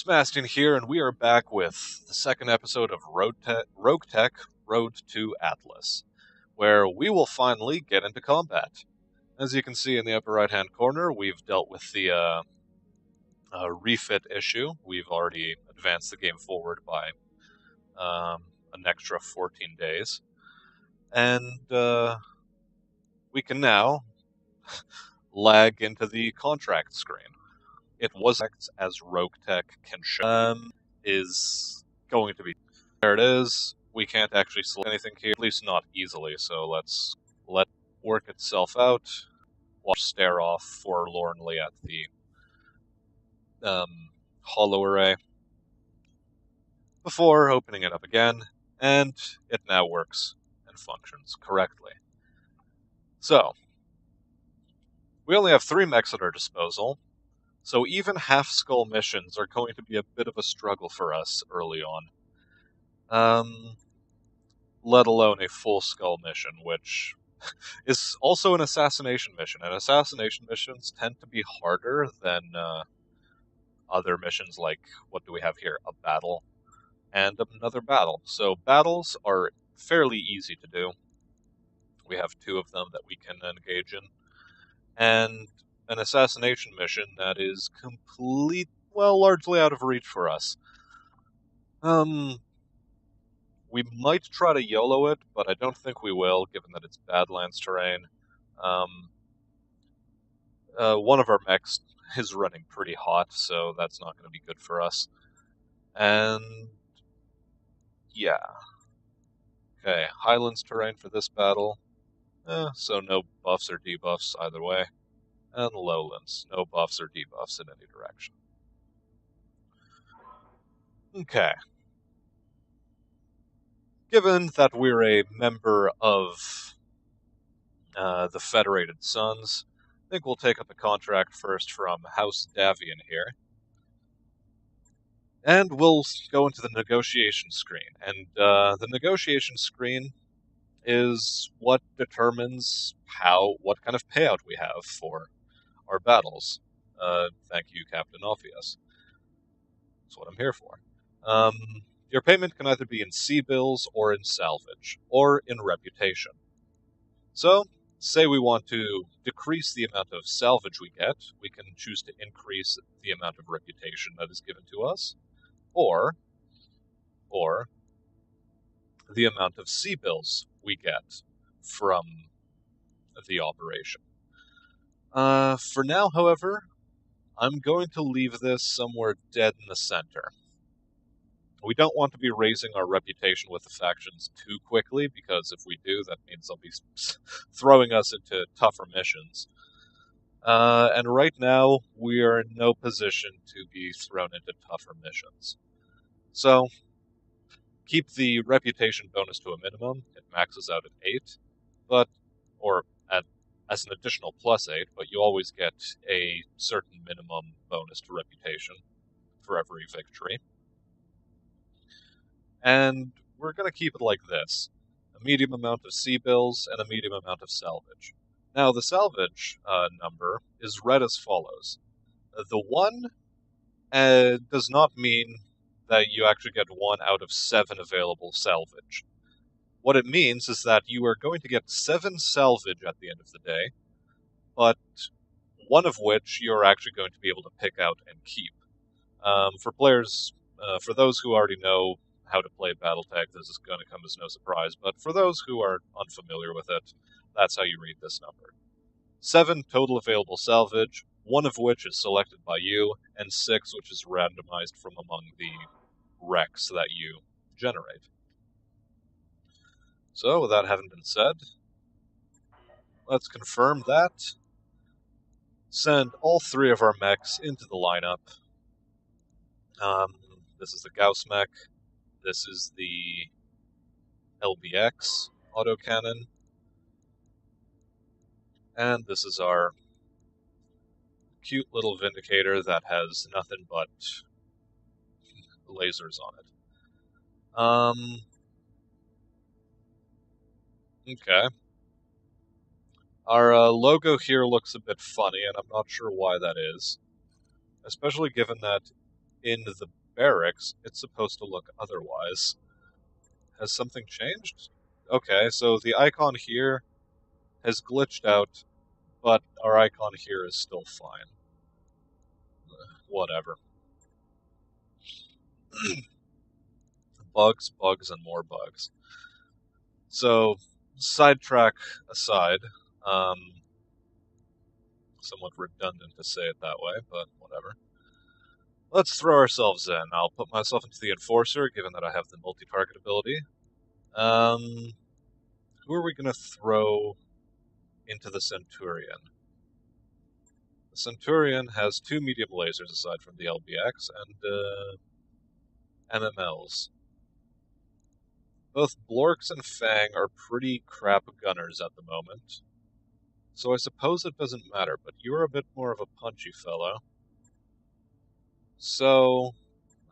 Smastian here, and we are back with the second episode of Roguetech Road to Atlas, where we will finally get into combat. As you can see in the upper right-hand corner, we've dealt with the refit issue. We've already advanced the game forward by an extra 14 days. And we can now lag into the contract screen. It was as Roguetech can show is going to be. There it is. We can't actually select anything here, at least not easily, so let's let it work itself out. Watch stare off forlornly at the hollow array before opening it up again, and it now works and functions correctly. So, we only have 3 mechs at our disposal, so even half-skull missions are going to be a bit of a struggle for us early on. Let alone a full-skull mission, which is also an assassination mission, and assassination missions tend to be harder than other missions like, what do we have here? A battle and another battle. So battles are fairly easy to do. We have 2 of them that we can engage in. And an assassination mission that is largely out of reach for us. We might try to YOLO it, but I don't think we will, given that it's Badlands terrain. One of our mechs is running pretty hot, so that's not going to be good for us. And yeah. Okay, Highlands terrain for this battle. So no buffs or debuffs either way. And Lowlands, no buffs or debuffs in any direction. Okay. Given that we're a member of the Federated Sons, I think we'll take up a contract first from House Davian here. And we'll go into the negotiation screen. And the negotiation screen is what determines what kind of payout we have for our battles. Thank you, Captain Ophius. That's what I'm here for. Your payment can either be in C-bills or in salvage, or in reputation. So, say we want to decrease the amount of salvage we get, we can choose to increase the amount of reputation that is given to us, or the amount of C-bills we get from the operation. For now, however, I'm going to leave this somewhere dead in the center. We don't want to be raising our reputation with the factions too quickly, because if we do, that means they'll be throwing us into tougher missions. And right now, we are in no position to be thrown into tougher missions. So, keep the reputation bonus to a minimum. It maxes out at 8, as an additional +8, but you always get a certain minimum bonus to reputation for every victory. And we're going to keep it like this. A medium amount of C-bills and a medium amount of salvage. Now, the salvage number is read as follows. The 1 does not mean that you actually get 1 out of 7 available salvage. What it means is that you are going to get 7 salvage at the end of the day, but 1 of which you're actually going to be able to pick out and keep. For those who already know how to play BattleTech, this is going to come as no surprise, but for those who are unfamiliar with it, that's how you read this number. 7 total available salvage, 1 of which is selected by you, and 6 which is randomized from among the wrecks that you generate. So, with that having been said, let's confirm that. Send all 3 of our mechs into the lineup. This is the Gauss mech. This is the LBX autocannon. And this is our cute little Vindicator that has nothing but lasers on it. Okay. Our logo here looks a bit funny, and I'm not sure why that is. Especially given that in the barracks, it's supposed to look otherwise. Has something changed? Okay, so the icon here has glitched out, but our icon here is still fine. Whatever. Bugs, bugs, and more bugs. So, sidetrack aside, somewhat redundant to say it that way, but whatever. Let's throw ourselves in. I'll put myself into the Enforcer, given that I have the multi-target ability. Who are we going to throw into the Centurion? The Centurion has 2 medium lasers aside from the LBX and MMLs. Both Blorks and Fang are pretty crap gunners at the moment, so I suppose it doesn't matter, but you're a bit more of a punchy fellow. So,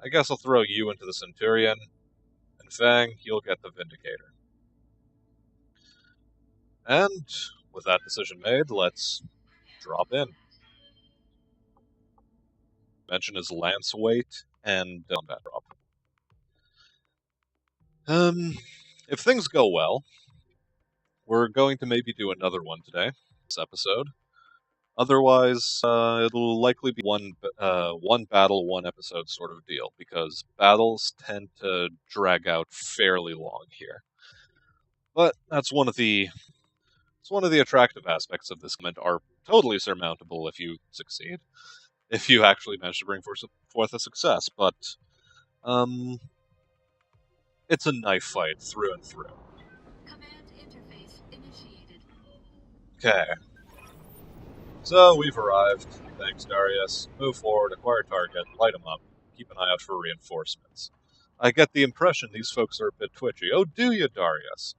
I guess I'll throw you into the Centurion, and Fang, you'll get the Vindicator. And, with that decision made, let's drop in. Mention is lance weight and combat drop. If things go well, we're going to maybe do another one today, this episode. Otherwise, it'll likely be one battle, one episode sort of deal, because battles tend to drag out fairly long here. But that's one of the attractive aspects of this comment are totally surmountable if you succeed, if you actually manage to bring forth a success. But it's a knife fight through and through. Command interface initiated. Okay. So we've arrived. Thanks, Darius. Move forward, acquire target, light them up, keep an eye out for reinforcements. I get the impression these folks are a bit twitchy. Oh, do you, Darius?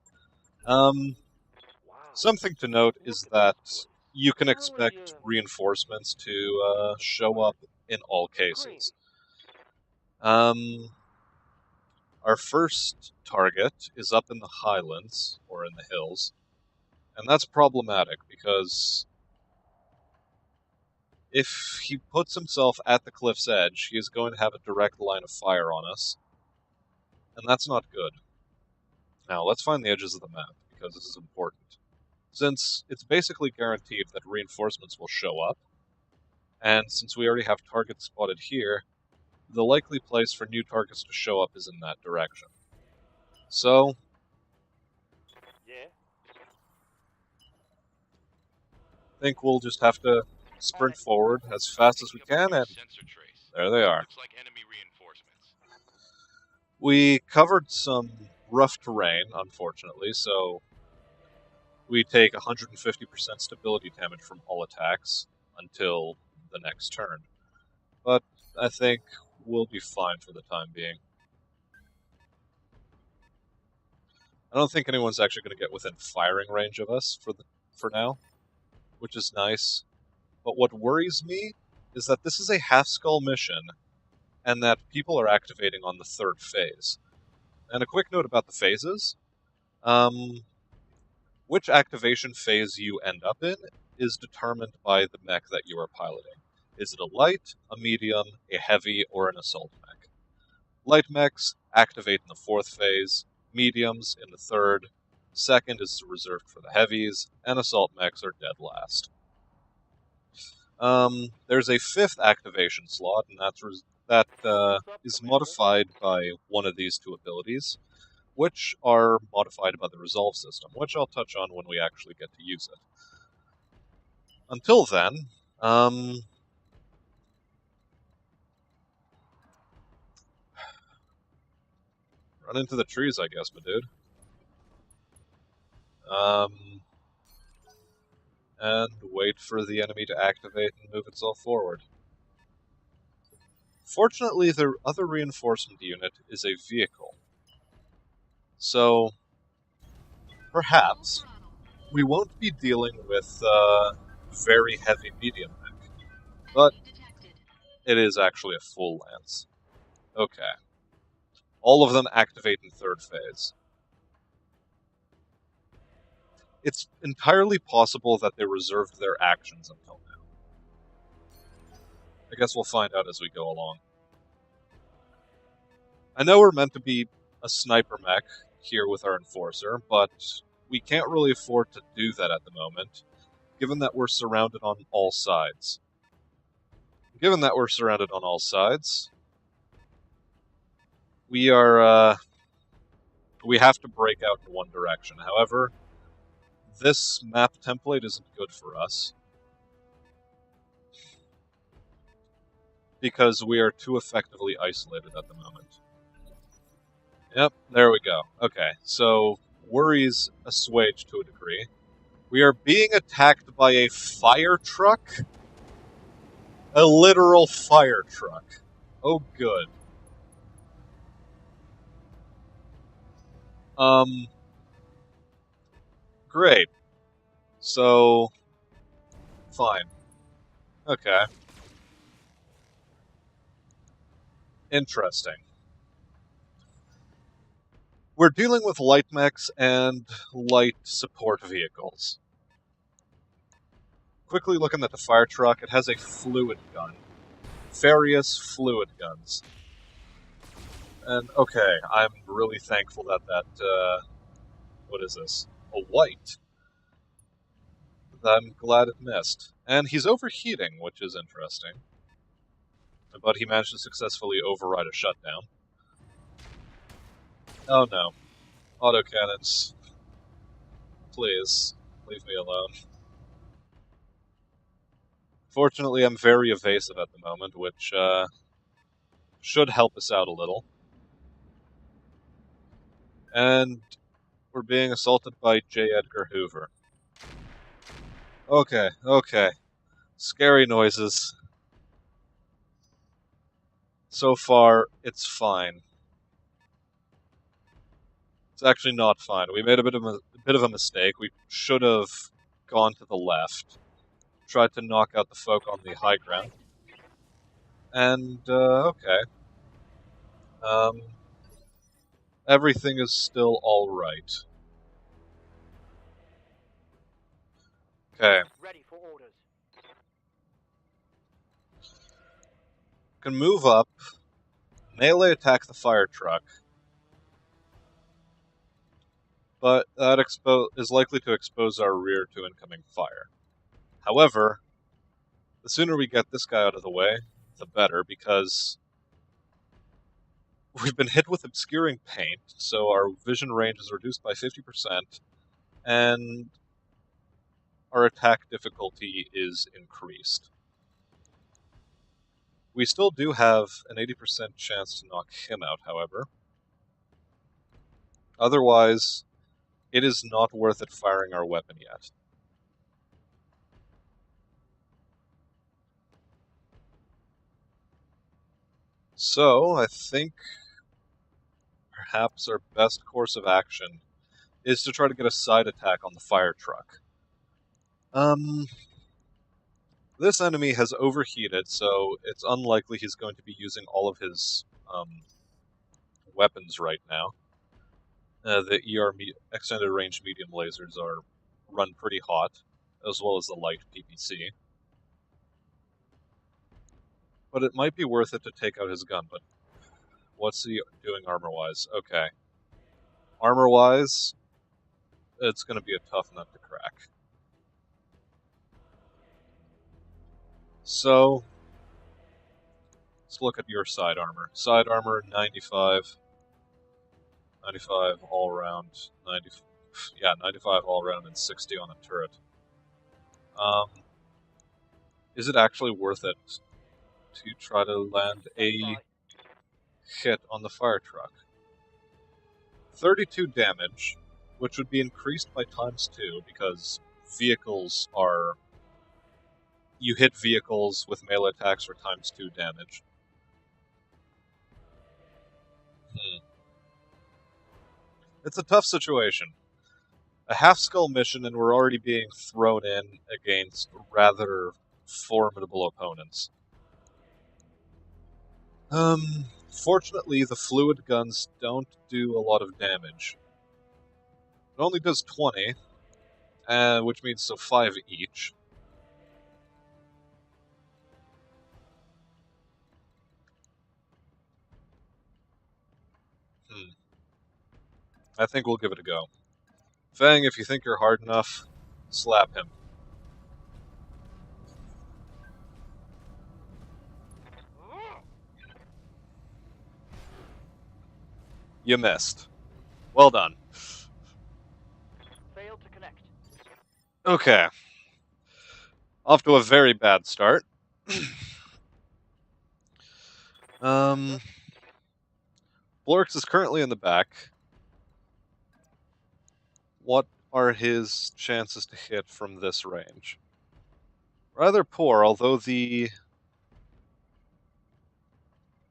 Something to note is that you can expect reinforcements to show up in all cases. Our first target is up in the highlands, or in the hills, and that's problematic because if he puts himself at the cliff's edge, he is going to have a direct line of fire on us, and that's not good. Now, let's find the edges of the map, because this is important. Since it's basically guaranteed that reinforcements will show up, and since we already have targets spotted here, the likely place for new targets to show up is in that direction. So, I think we'll just have to sprint forward as fast as we can, and there they are. Looks like enemy reinforcements. We covered some rough terrain, unfortunately, so we take 150% stability damage from all attacks until the next turn. But I think we'll be fine for the time being. I don't think anyone's actually going to get within firing range of us for now, which is nice. But what worries me is that this is a half-skull mission, and that people are activating on the 3rd phase. And a quick note about the phases. Which activation phase you end up in is determined by the mech that you are piloting. Is it a light, a medium, a heavy, or an assault mech? Light mechs activate in the 4th phase, mediums in the 3rd, 2nd is reserved for the heavies, and assault mechs are dead last. There's a 5th activation slot, and that is modified by one of these 2 abilities, which are modified by the resolve system, which I'll touch on when we actually get to use it. Until then, run into the trees, I guess, my dude. And wait for the enemy to activate and move itself forward. Fortunately, the other reinforcement unit is a vehicle. So, perhaps, we won't be dealing with very heavy medium mech, but it is actually a full lance. Okay. All of them activate in 3rd phase. It's entirely possible that they reserved their actions until now. I guess we'll find out as we go along. I know we're meant to be a sniper mech here with our Enforcer, but we can't really afford to do that at the moment, given that we're surrounded on all sides. Given that we're surrounded on all sides, we have to break out in one direction. However, this map template isn't good for us, because we are too effectively isolated at the moment. Yep, there we go. Okay, so worries assuaged to a degree. We are being attacked by a fire truck? A literal fire truck. Oh, good. Great. So, fine. Okay. Interesting. We're dealing with light mechs and light support vehicles. Quickly looking at the fire truck, it has a fluid gun. Various fluid guns. And, okay, I'm really thankful that what is this? A white. I'm glad it missed. And he's overheating, which is interesting. But he managed to successfully override a shutdown. Oh no. Autocannons. Please, leave me alone. Fortunately, I'm very evasive at the moment, which should help us out a little. And we're being assaulted by J. Edgar Hoover. Okay, okay. Scary noises. So far, it's fine. It's actually not fine. We made a bit of a mistake. We should have gone to the left. Tried to knock out the folk on the high ground. And, okay. Everything is still alright. Okay. Ready for orders. Can move up, melee attack the fire truck, but that is likely to expose our rear to incoming fire. However, the sooner we get this guy out of the way, the better, because we've been hit with obscuring paint, so our vision range is reduced by 50%, and our attack difficulty is increased. We still do have an 80% chance to knock him out, however. Otherwise, it is not worth it firing our weapon yet. So, I think perhaps our best course of action is to try to get a side attack on the fire truck. This enemy has overheated, so it's unlikely he's going to be using all of his weapons right now. The extended range medium lasers are run pretty hot, as well as the light PPC. But it might be worth it to take out his gun, but what's he doing armor-wise? Okay. Armor-wise, it's going to be a tough nut to crack. So, let's look at your side armor. Side armor, 95. 95 all around. 95 all around and 60 on a turret. Is it actually worth it to try to land a hit on the fire truck? 32 damage, which would be increased by ×2 because vehicles are... You hit vehicles with melee attacks for ×2 damage. It's a tough situation. A half-skull mission and we're already being thrown in against rather formidable opponents. Fortunately, the fluid guns don't do a lot of damage. It only does 20, which means so 5 each. I think we'll give it a go. Fang, if you think you're hard enough, slap him. You missed. Well done. Failed to connect. Okay. Off to a very bad start. Blorx is currently in the back. What are his chances to hit from this range? Rather poor, although the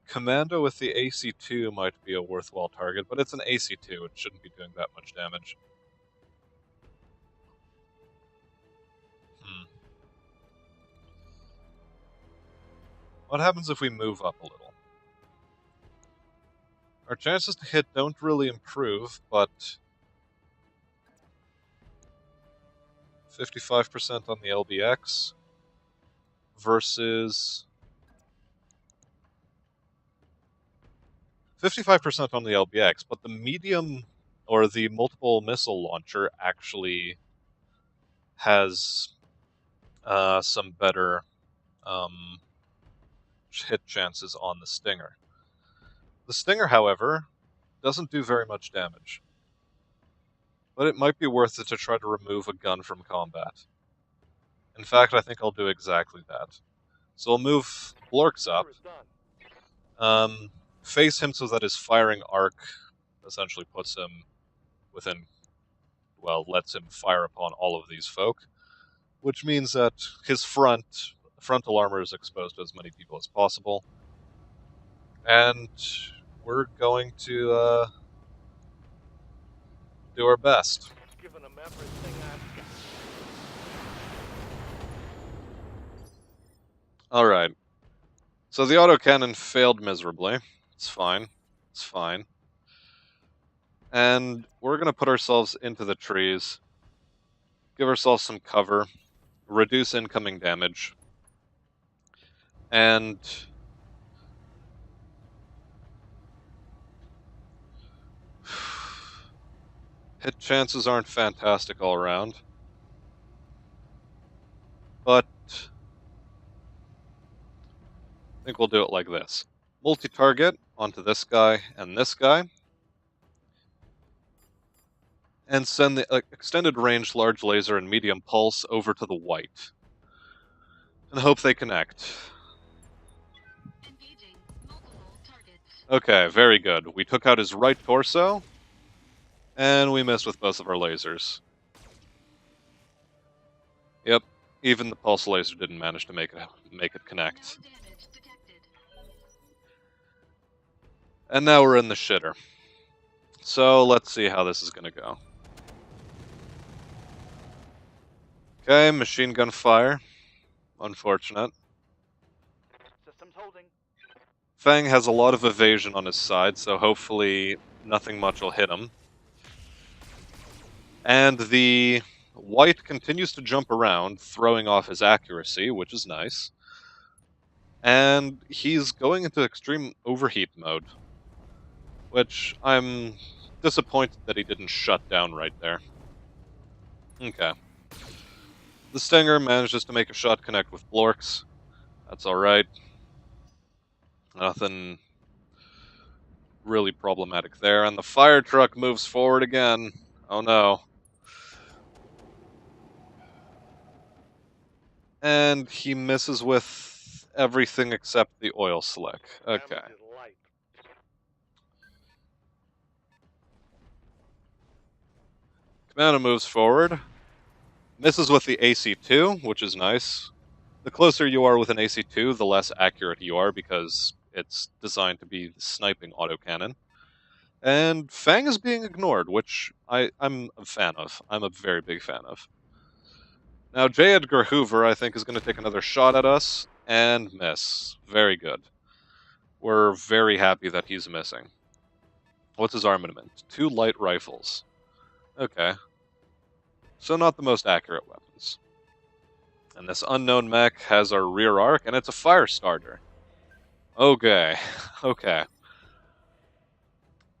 Commando with the AC-2 might be a worthwhile target, but it's an AC-2, it shouldn't be doing that much damage. What happens if we move up a little? Our chances to hit don't really improve, but 55% on the LBX versus 55% on the LBX, but the medium or the multiple missile launcher actually has some better hit chances on the Stinger. The Stinger, however, doesn't do very much damage, but it might be worth it to try to remove a gun from combat. In fact, I think I'll do exactly that. So I'll move Blorx up, face him so that his firing arc essentially puts him within, well, lets him fire upon all of these folk, which means that his frontal armor is exposed to as many people as possible. And we're going to do our best. Giving them everything I've got. Alright. So the autocannon failed miserably. It's fine. It's fine. And we're going to put ourselves into the trees, give ourselves some cover, reduce incoming damage, and hit chances aren't fantastic all around. But I think we'll do it like this. Multi-target onto this guy, and send the extended range large laser and medium pulse over to the white. And hope they connect. Engaging multiple targets. Okay, very good. We took out his right torso, and we missed with both of our lasers. Yep, even the pulse laser didn't manage to make it connect. No damage detected. And now we're in the shitter. So let's see how this is going to go. Okay, machine gun fire. Unfortunate. Systems holding. Fang has a lot of evasion on his side, so hopefully nothing much will hit him. And the white continues to jump around, throwing off his accuracy, which is nice. And he's going into extreme overheat mode, which I'm disappointed that he didn't shut down right there. Okay. The Stinger manages to make a shot connect with Blorx. That's alright. Nothing really problematic there. And the fire truck moves forward again. Oh no. And he misses with everything except the oil slick. Okay. Damage is light. Commando moves forward. Misses with the AC-2, which is nice. The closer you are with an AC-2, the less accurate you are because it's designed to be the sniping autocannon. And Fang is being ignored, which I'm a fan of. I'm a very big fan of. Now, J. Edgar Hoover, I think, is going to take another shot at us and miss. Very good. We're very happy that he's missing. What's his armament? 2 light rifles. Okay. So not the most accurate weapons. And this unknown mech has our rear arc, and it's a fire starter. Okay. Okay.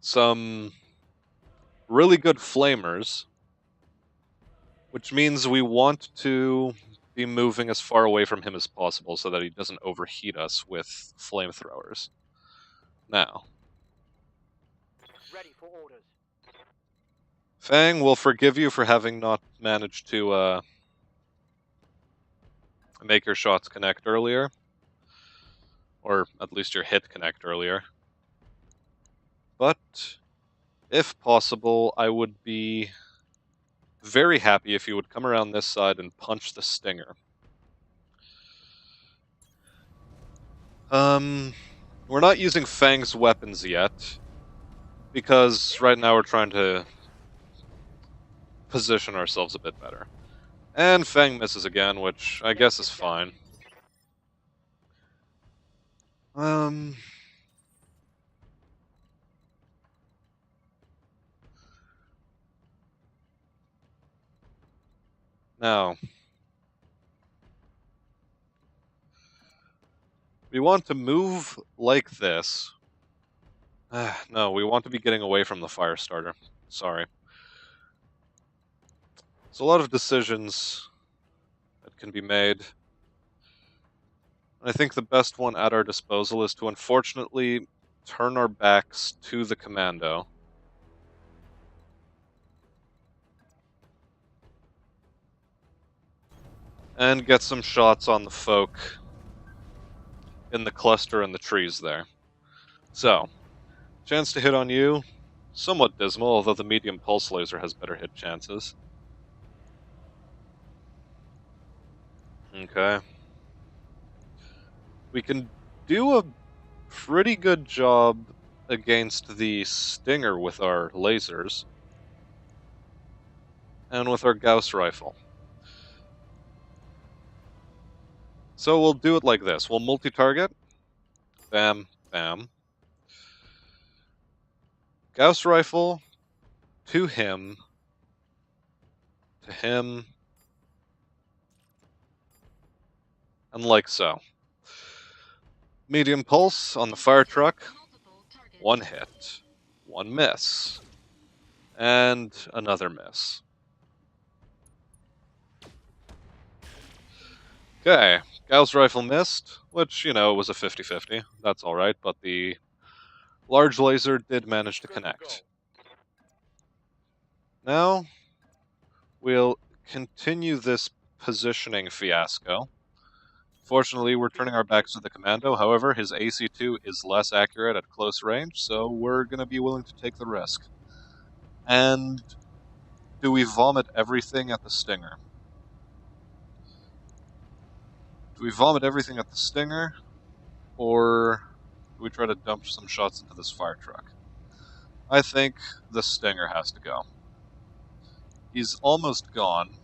some really good flamers, which means we want to be moving as far away from him as possible so that he doesn't overheat us with flamethrowers. Now, Ready for orders. Fang will forgive you for having not managed to make your shots connect earlier. Or at least your hit connect earlier. But, if possible, I would be very happy if you would come around this side and punch the stinger. We're not using Fang's weapons yet, because right now we're trying to position ourselves a bit better. And Fang misses again, which I guess is fine. Now, we want to move like this. No, we want to be getting away from the fire starter. Sorry. There's a lot of decisions that can be made. I think the best one at our disposal is to unfortunately turn our backs to the commando. And get some shots on the folk in the cluster and the trees there. So, chance to hit on you. Somewhat dismal, although the medium pulse laser has better hit chances. Okay. We can do a pretty good job against the stinger with our lasers. And with our Gauss rifle. So we'll do it like this. We'll multi-target. Bam, bam. Gauss rifle to him, and like so. Medium pulse on the fire truck. One hit. One miss. And another miss. Okay, Gauss rifle missed, which, you know, was a 50-50. That's alright, but the large laser did manage to connect. Now, we'll continue this positioning fiasco. Fortunately, we're turning our backs to the commando. However, his AC2 is less accurate at close range, so we're going to be willing to take the risk. And do we vomit everything at the stinger? Do we vomit everything at the stinger, or do we try to dump some shots into this fire truck? I think the stinger has to go. He's almost gone.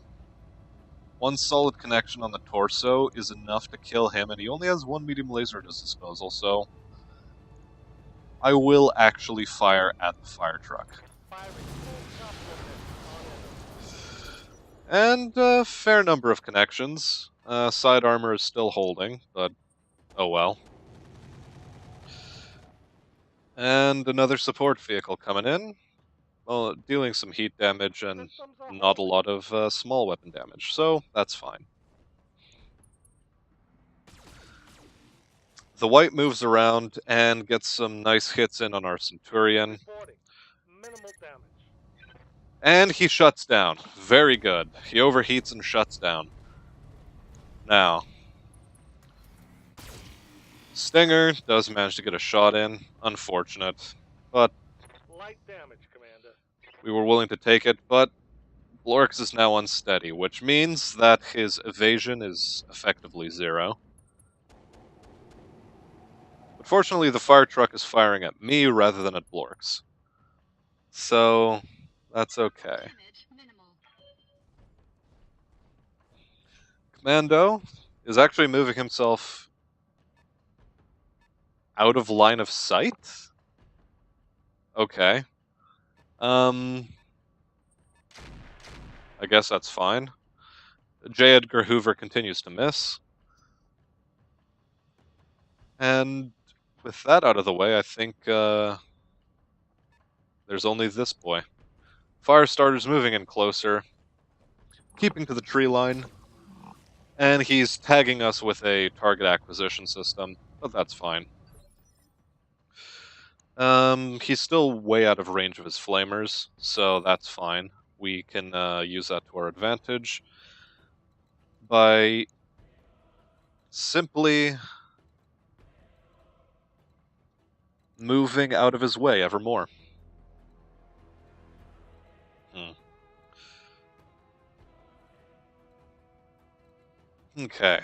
One solid connection on the torso is enough to kill him, and he only has one medium laser at his disposal, so I will actually fire at the fire truck. And a fair number of connections. Side armor is still holding, but oh well. And another support vehicle coming in. Well, dealing some heat damage and not a lot of small weapon damage, so that's fine. The white moves around and gets some nice hits in on our Centurion. Minimal damage. And he shuts down. Very good. He overheats and shuts down. Now, Stinger does manage to get a shot in. Unfortunate. But Light damage, Commander. we were willing to take it, but Blorx is now unsteady, which means that his evasion is effectively 0. But fortunately, the fire truck is firing at me rather than at Blorx. So, that's okay. Commando is actually moving himself out of line of sight? Okay. I guess that's fine. J. Edgar Hoover continues to miss. And with that out of the way, I think there's only this boy. Firestarter's moving in closer, keeping to the tree line, and he's tagging us with a target acquisition system, but that's fine. He's still way out of range of his flamers, so that's fine. We can use that to our advantage by simply moving out of his way ever more. Okay.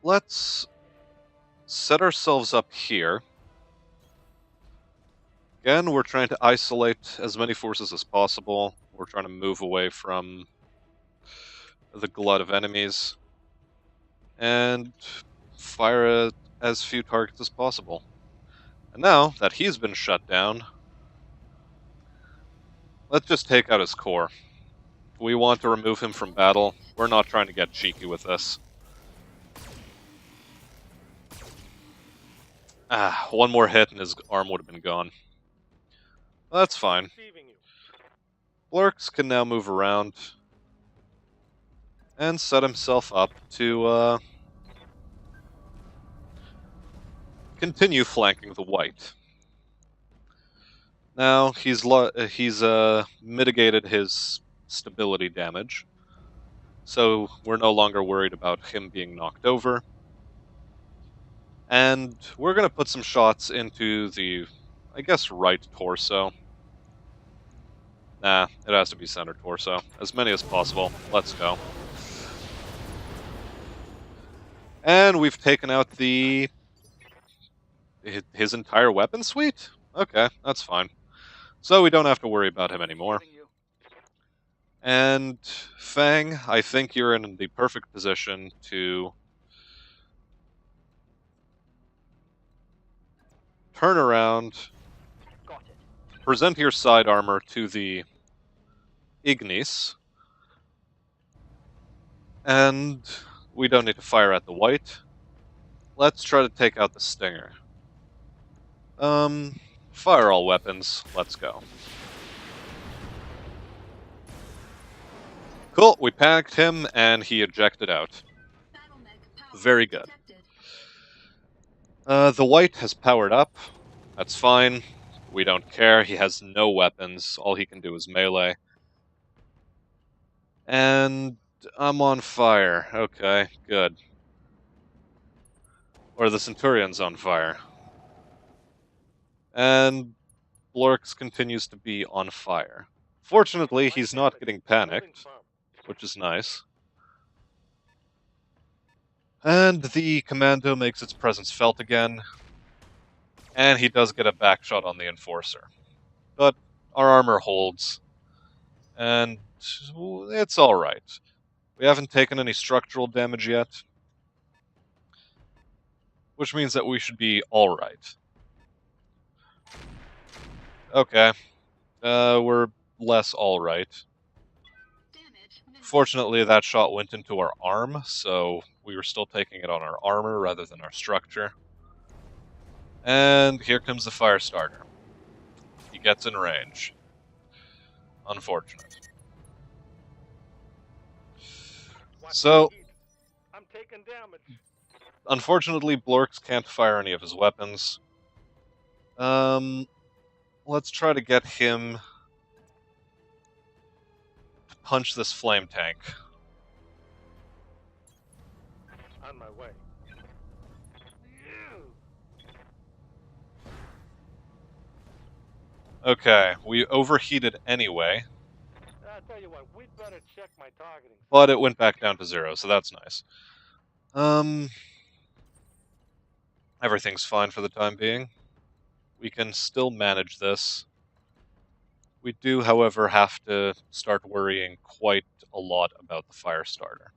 Let's set ourselves up here. Again, we're trying to isolate as many forces as possible. We're trying to move away from the glut of enemies and fire at as few targets as possible. And now that he's been shut down, let's just take out his core. If we want to remove him from battle, we're not trying to get cheeky with this. One more hit and his arm would have been gone. That's fine. Receiving you. Blurks can now move around and set himself up to continue flanking the white. Now he's mitigated his stability damage, so we're no longer worried about him being knocked over. And we're going to put some shots into the, I guess, right torso. Nah, it has to be center torso. As many as possible. Let's go. And we've taken out his entire weapon suite? Okay, that's fine. So we don't have to worry about him anymore. And Fang, I think you're in the perfect position to turn around, present your side armor to the Ignis, and we don't need to fire at the white. Let's try to take out the Stinger. Fire all weapons. Let's go. Cool, we panicked him, and he ejected out. Very good. The white has powered up. That's fine. We don't care. He has no weapons. All he can do is melee. And I'm on fire. Okay, good. Or the Centurion's on fire. And Blorks continues to be on fire. Fortunately, he's not getting panicked, which is nice. And the Commando makes its presence felt again. And he does get a back shot on the Enforcer. But our armor holds. And it's alright. We haven't taken any structural damage yet. Which means that we should be alright. Okay. We're less alright. Fortunately, that shot went into our arm, so we were still taking it on our armor rather than our structure. And here comes the Firestarter. He gets in range. Unfortunate. So, I'm taking damage. Unfortunately, Blorks can't fire any of his weapons. Let's try to get him to punch this flame tank. On my way. Okay, we overheated anyway, I tell you what, we'd better check my targeting. but it went back down to 0, so that's nice. Everything's fine for the time being. We can still manage this. We do, however, have to start worrying quite a lot about the Firestarter.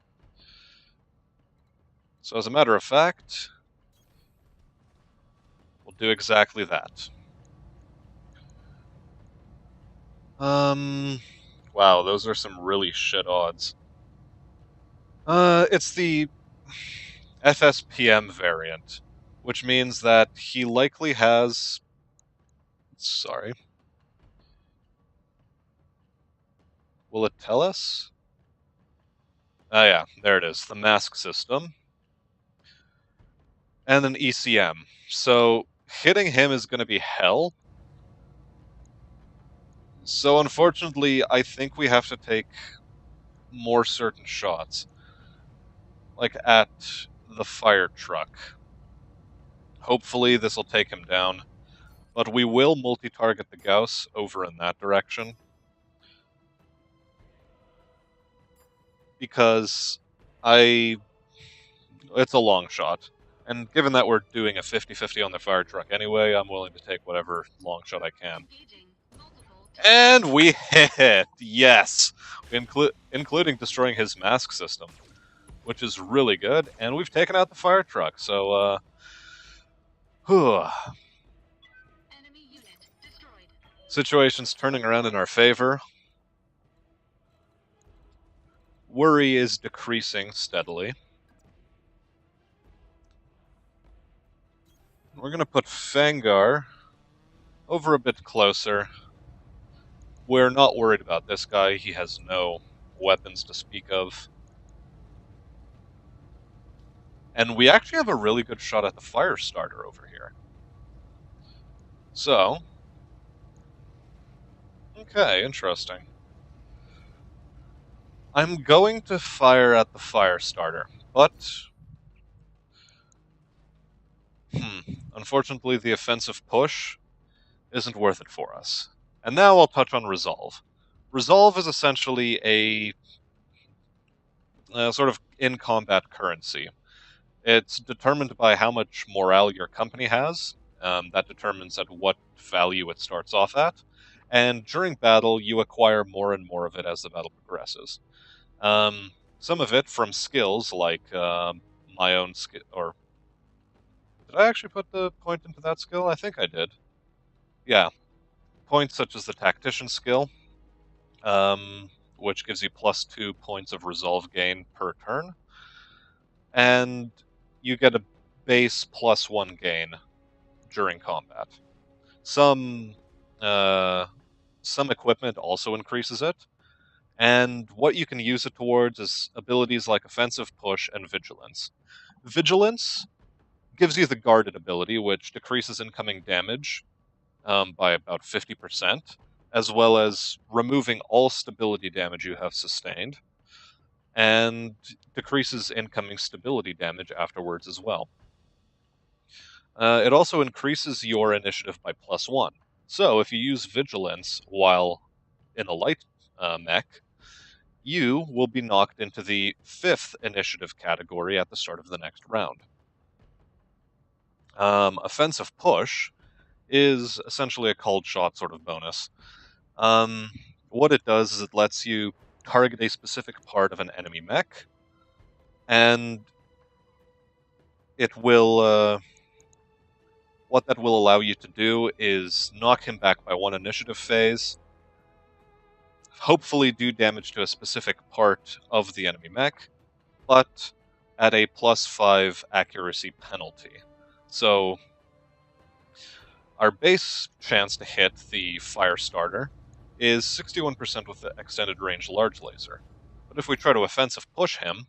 So as a matter of fact, we'll do exactly that. Wow, those are some really shit odds. It's the FSPM variant, which means that he likely has Sorry. Will it tell us? Oh yeah, there it is. The mask system. And an ECM. So hitting him is going to be hell. So unfortunately, I think we have to take more certain shots. Like at the fire truck. Hopefully this will take him down. But we will multi-target the Gauss over in that direction. Because it's a long shot. And given that we're doing a 50-50 on the fire truck anyway, I'm willing to take whatever long shot I can. Engaging multiple And we hit! Yes! Including destroying his mask system. Which is really good. And we've taken out the fire truck, so, whew. enemy unit destroyed. Situation's turning around in our favor. Worry is decreasing steadily. We're going to put Fangar over a bit closer. We're not worried about this guy. He has no weapons to speak of. And we actually have a really good shot at the fire starter over here. So, okay, interesting. I'm going to fire at the fire starter, but unfortunately the offensive push isn't worth it for us. And now I'll touch on Resolve. Resolve is essentially a sort of in-combat currency. It's determined by how much morale your company has. That determines at what value it starts off at. And during battle, you acquire more and more of it as the battle progresses. Some of it from skills like my own skill, or did I actually put the point into that skill? I think I did. Yeah, points such as the Tactician skill, which gives you +2 points of resolve gain per turn, and you get a base +1 gain during combat. Some equipment also increases it, and what you can use it towards is abilities like Offensive Push and Vigilance. Vigilance gives you the Guarded ability, which decreases incoming damage by about 50%, as well as removing all stability damage you have sustained, and decreases incoming stability damage afterwards as well. It also increases your initiative by +1. So if you use Vigilance while in a light mech, you will be knocked into the 5th initiative category at the start of the next round. Offensive Push is essentially a cold shot sort of bonus. What it does is it lets you target a specific part of an enemy mech, and it will, what that will allow you to do is knock him back by 1 initiative phase, hopefully do damage to a specific part of the enemy mech, but at a +5 accuracy penalty. So, our base chance to hit the fire starter is 61% with the extended range large laser. But if we try to offensive push him,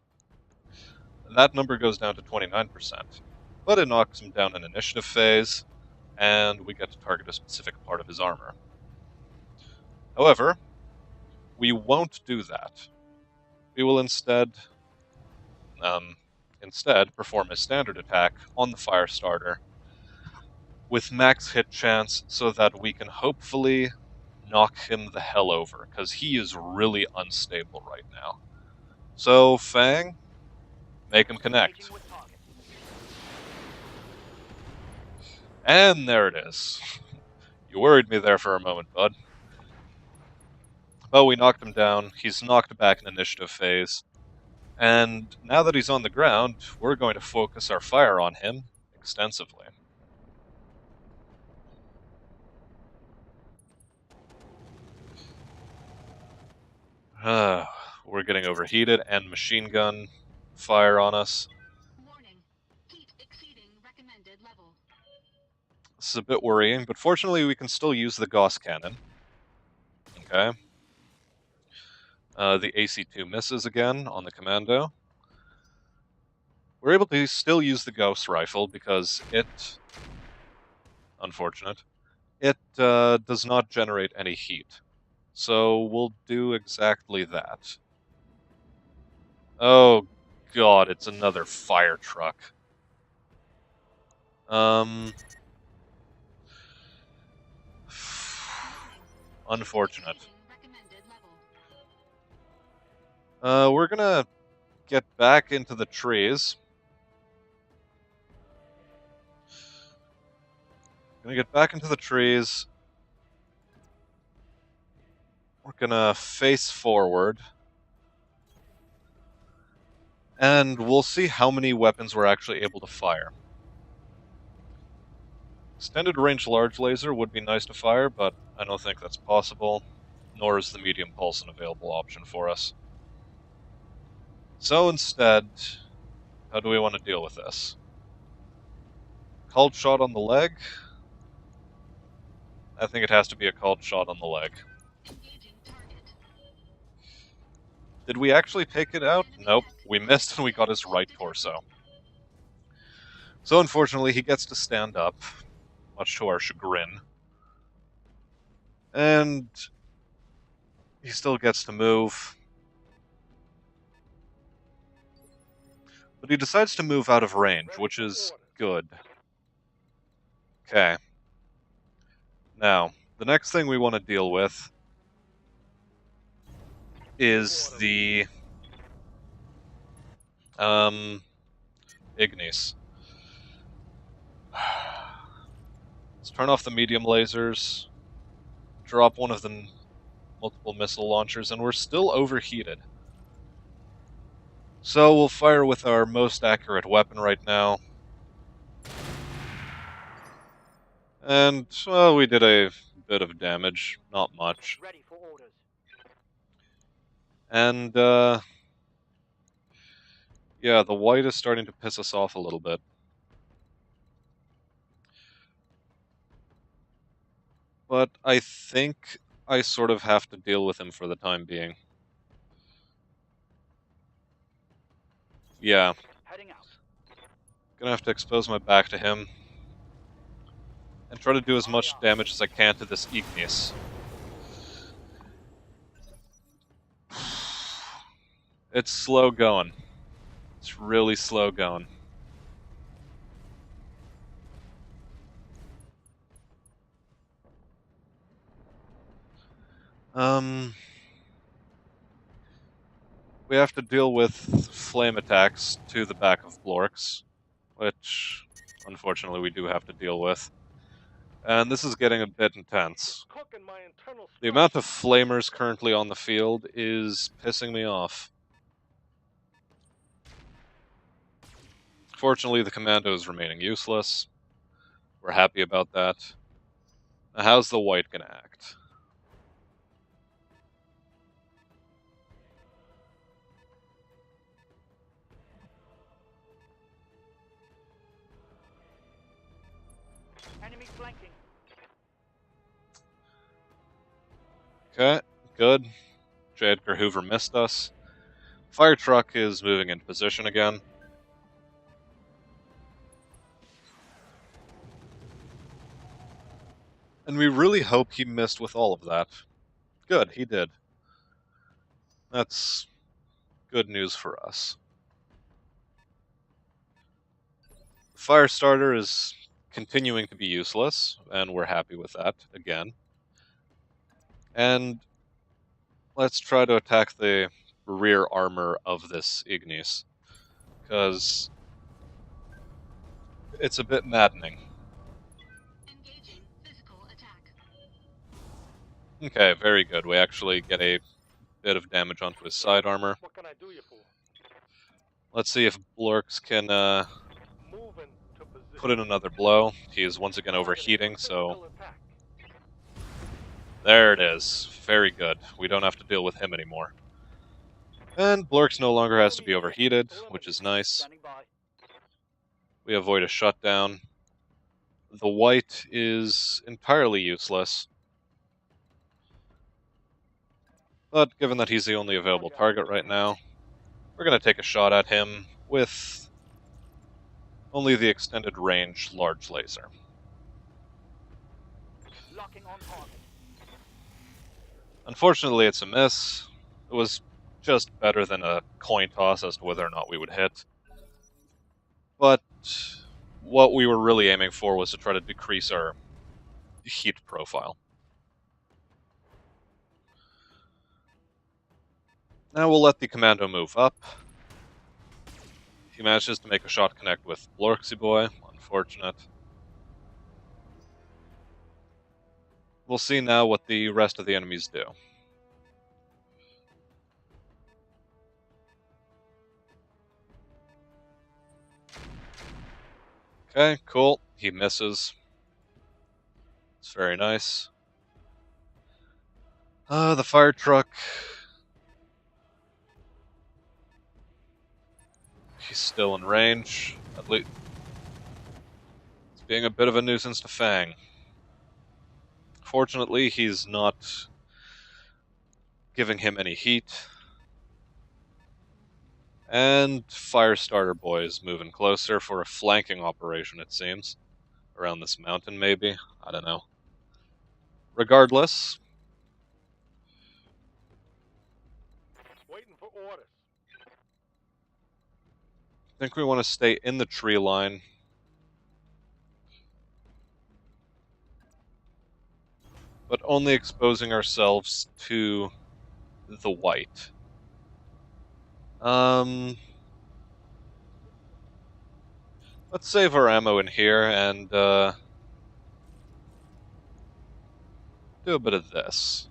that number goes down to 29%. But it knocks him down in initiative phase, and we get to target a specific part of his armor. However, we won't do that. We will instead perform a standard attack on the fire starter with max hit chance so that we can hopefully knock him the hell over, because he is really unstable right now. So, Fang, make him connect. And there it is. You worried me there for a moment, bud. But we knocked him down. He's knocked back in initiative phase. And now that he's on the ground, we're going to focus our fire on him extensively. We're getting overheated and machine gun fire on us. Warning. Heat exceeding recommended level. That's a bit worrying, but fortunately we can still use the Gauss cannon. Okay. The AC-2 misses again on the commando. We're able to still use the Gauss rifle because it, unfortunate, it does not generate any heat. So we'll do exactly that. Oh god, it's another fire truck. Unfortunate. Recommended level. We're gonna get back into the trees. Gonna get back into the trees. We're gonna face forward. And we'll see how many weapons we're actually able to fire. Extended range large laser would be nice to fire, but I don't think that's possible, nor is the medium pulse an available option for us. So instead, how do we want to deal with this? Called shot on the leg? I think it has to be a called shot on the leg. Engaging target. Did we actually take it out? Nope. We missed and we got his right torso. So unfortunately, he gets to stand up, much to our chagrin. And he still gets to move. But he decides to move out of range, which is good. Okay. Now, the next thing we want to deal with is the Ignis. Let's turn off the medium lasers, drop one of the multiple missile launchers, and we're still overheated. So we'll fire with our most accurate weapon right now. And, well, we did a bit of damage, not much. Ready for orders. And, yeah, the white is starting to piss us off a little bit. But I think I sort of have to deal with him for the time being. Yeah. Heading out. Gonna have to expose my back to him. And try to do as much damage as I can to this Ignis. It's slow going. It's really slow going. We have to deal with flame attacks to the back of Blorks, which, unfortunately, we do have to deal with. And this is getting a bit intense. Cooking my internal The amount of flamers currently on the field is pissing me off. Fortunately, the commando is remaining useless. We're happy about that. Now, how's the white gonna act? enemy flanking. Okay, good. J. Edgar Hoover missed us. Fire truck is moving into position again. And we really hope he missed with all of that. Good, he did. That's good news for us. Firestarter is continuing to be useless, and we're happy with that, again. And let's try to attack the rear armor of this Ignis, because it's a bit maddening. Engaging physical attack. Okay, very good. We actually get a bit of damage onto his side armor. What can I do you for? Let's see if Blorks can Moving to position. put in another blow. He is once again overheating, so Physical attack. there it is. Very good. We don't have to deal with him anymore. And Blorks no longer has to be overheated, which is nice. Standing by. We avoid a shutdown. the white is entirely useless. But given that he's the only available target right now, we're going to take a shot at him with only the extended range large laser. Locking on target. Unfortunately, it's a miss. It was just better than a coin toss as to whether or not we would hit. But what we were really aiming for was to try to decrease our heat profile. Now we'll let the commando move up. He manages to make a shot connect with Blorksy Boy. Unfortunate. We'll see now what the rest of the enemies do. Okay, cool. He misses. It's very nice. The fire truck. He's still in range. At least it's being a bit of a nuisance to Fang. Fortunately, he's not giving him any heat. And Firestarter Boy is moving closer for a flanking operation, it seems. Around this mountain, maybe? I don't know. Regardless, Waiting for orders. I think we want to stay in the tree line. But only exposing ourselves to the white. Let's save our ammo in here and do a bit of this.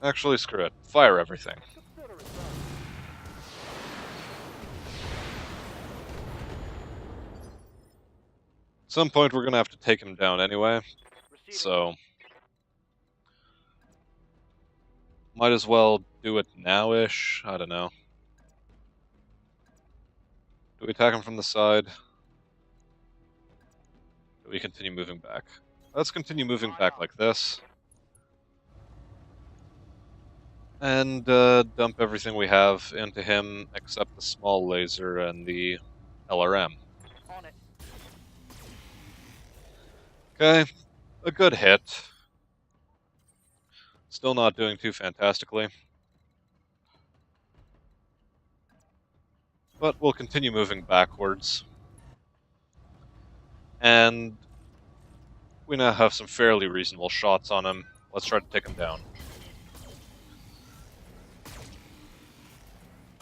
Actually, screw it. Fire everything. Consider it done. At some point, we're going to have to take him down anyway, Receiving. so might as well do it now-ish. I don't know. Do we attack him from the side? Do we continue moving back? Let's continue moving back like this. And dump everything we have into him except the small laser and the LRM. On it. Okay, a good hit. Still not doing too fantastically. But we'll continue moving backwards. And we now have some fairly reasonable shots on him. Let's try to take him down.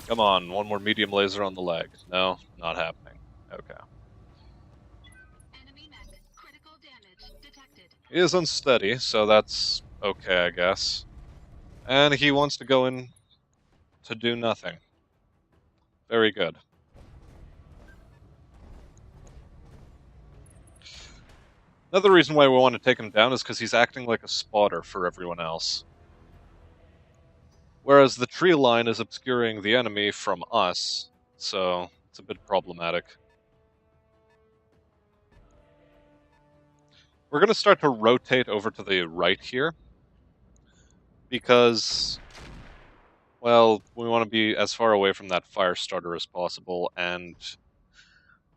Come on, one more medium laser on the leg. No, not happening. Okay. Enemy mech. Critical damage detected. He is unsteady, so that's okay, I guess. And he wants to go in to do nothing. Very good. Another reason why we want to take him down is because he's acting like a spotter for everyone else. Whereas the tree line is obscuring the enemy from us, so it's a bit problematic. We're going to start to rotate over to the right here, because, well, we want to be as far away from that fire starter as possible, and,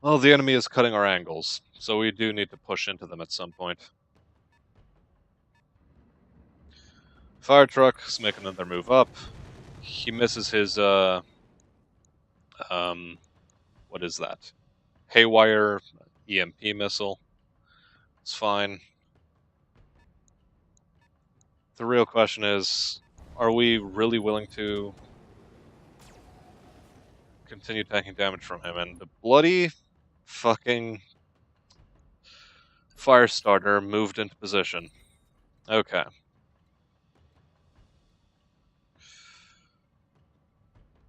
well, the enemy is cutting our angles, so we do need to push into them at some point. Fire truck is making another move up. He misses his, what is that? Haywire EMP missile. It's fine. The real question is, are we really willing to continue taking damage from him? And the bloody fucking fire starter moved into position. Okay.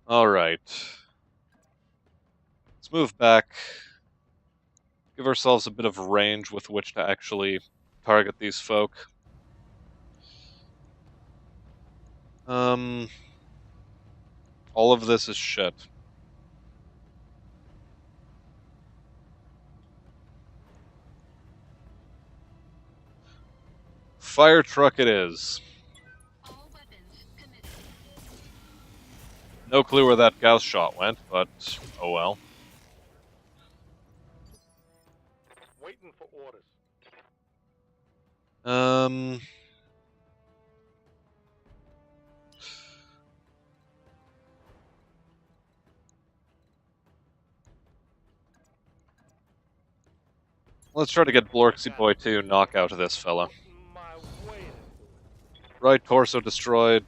Alright. Let's move back. Give ourselves a bit of range with which to actually target these folk. All of this is shit. fire truck it is. All weapons committed. No clue where that Gauss shot went, but oh well. Waiting for orders. Let's try to get Blorksy Boy 2 knock out of this fella. Putting my weight into it. Right torso destroyed.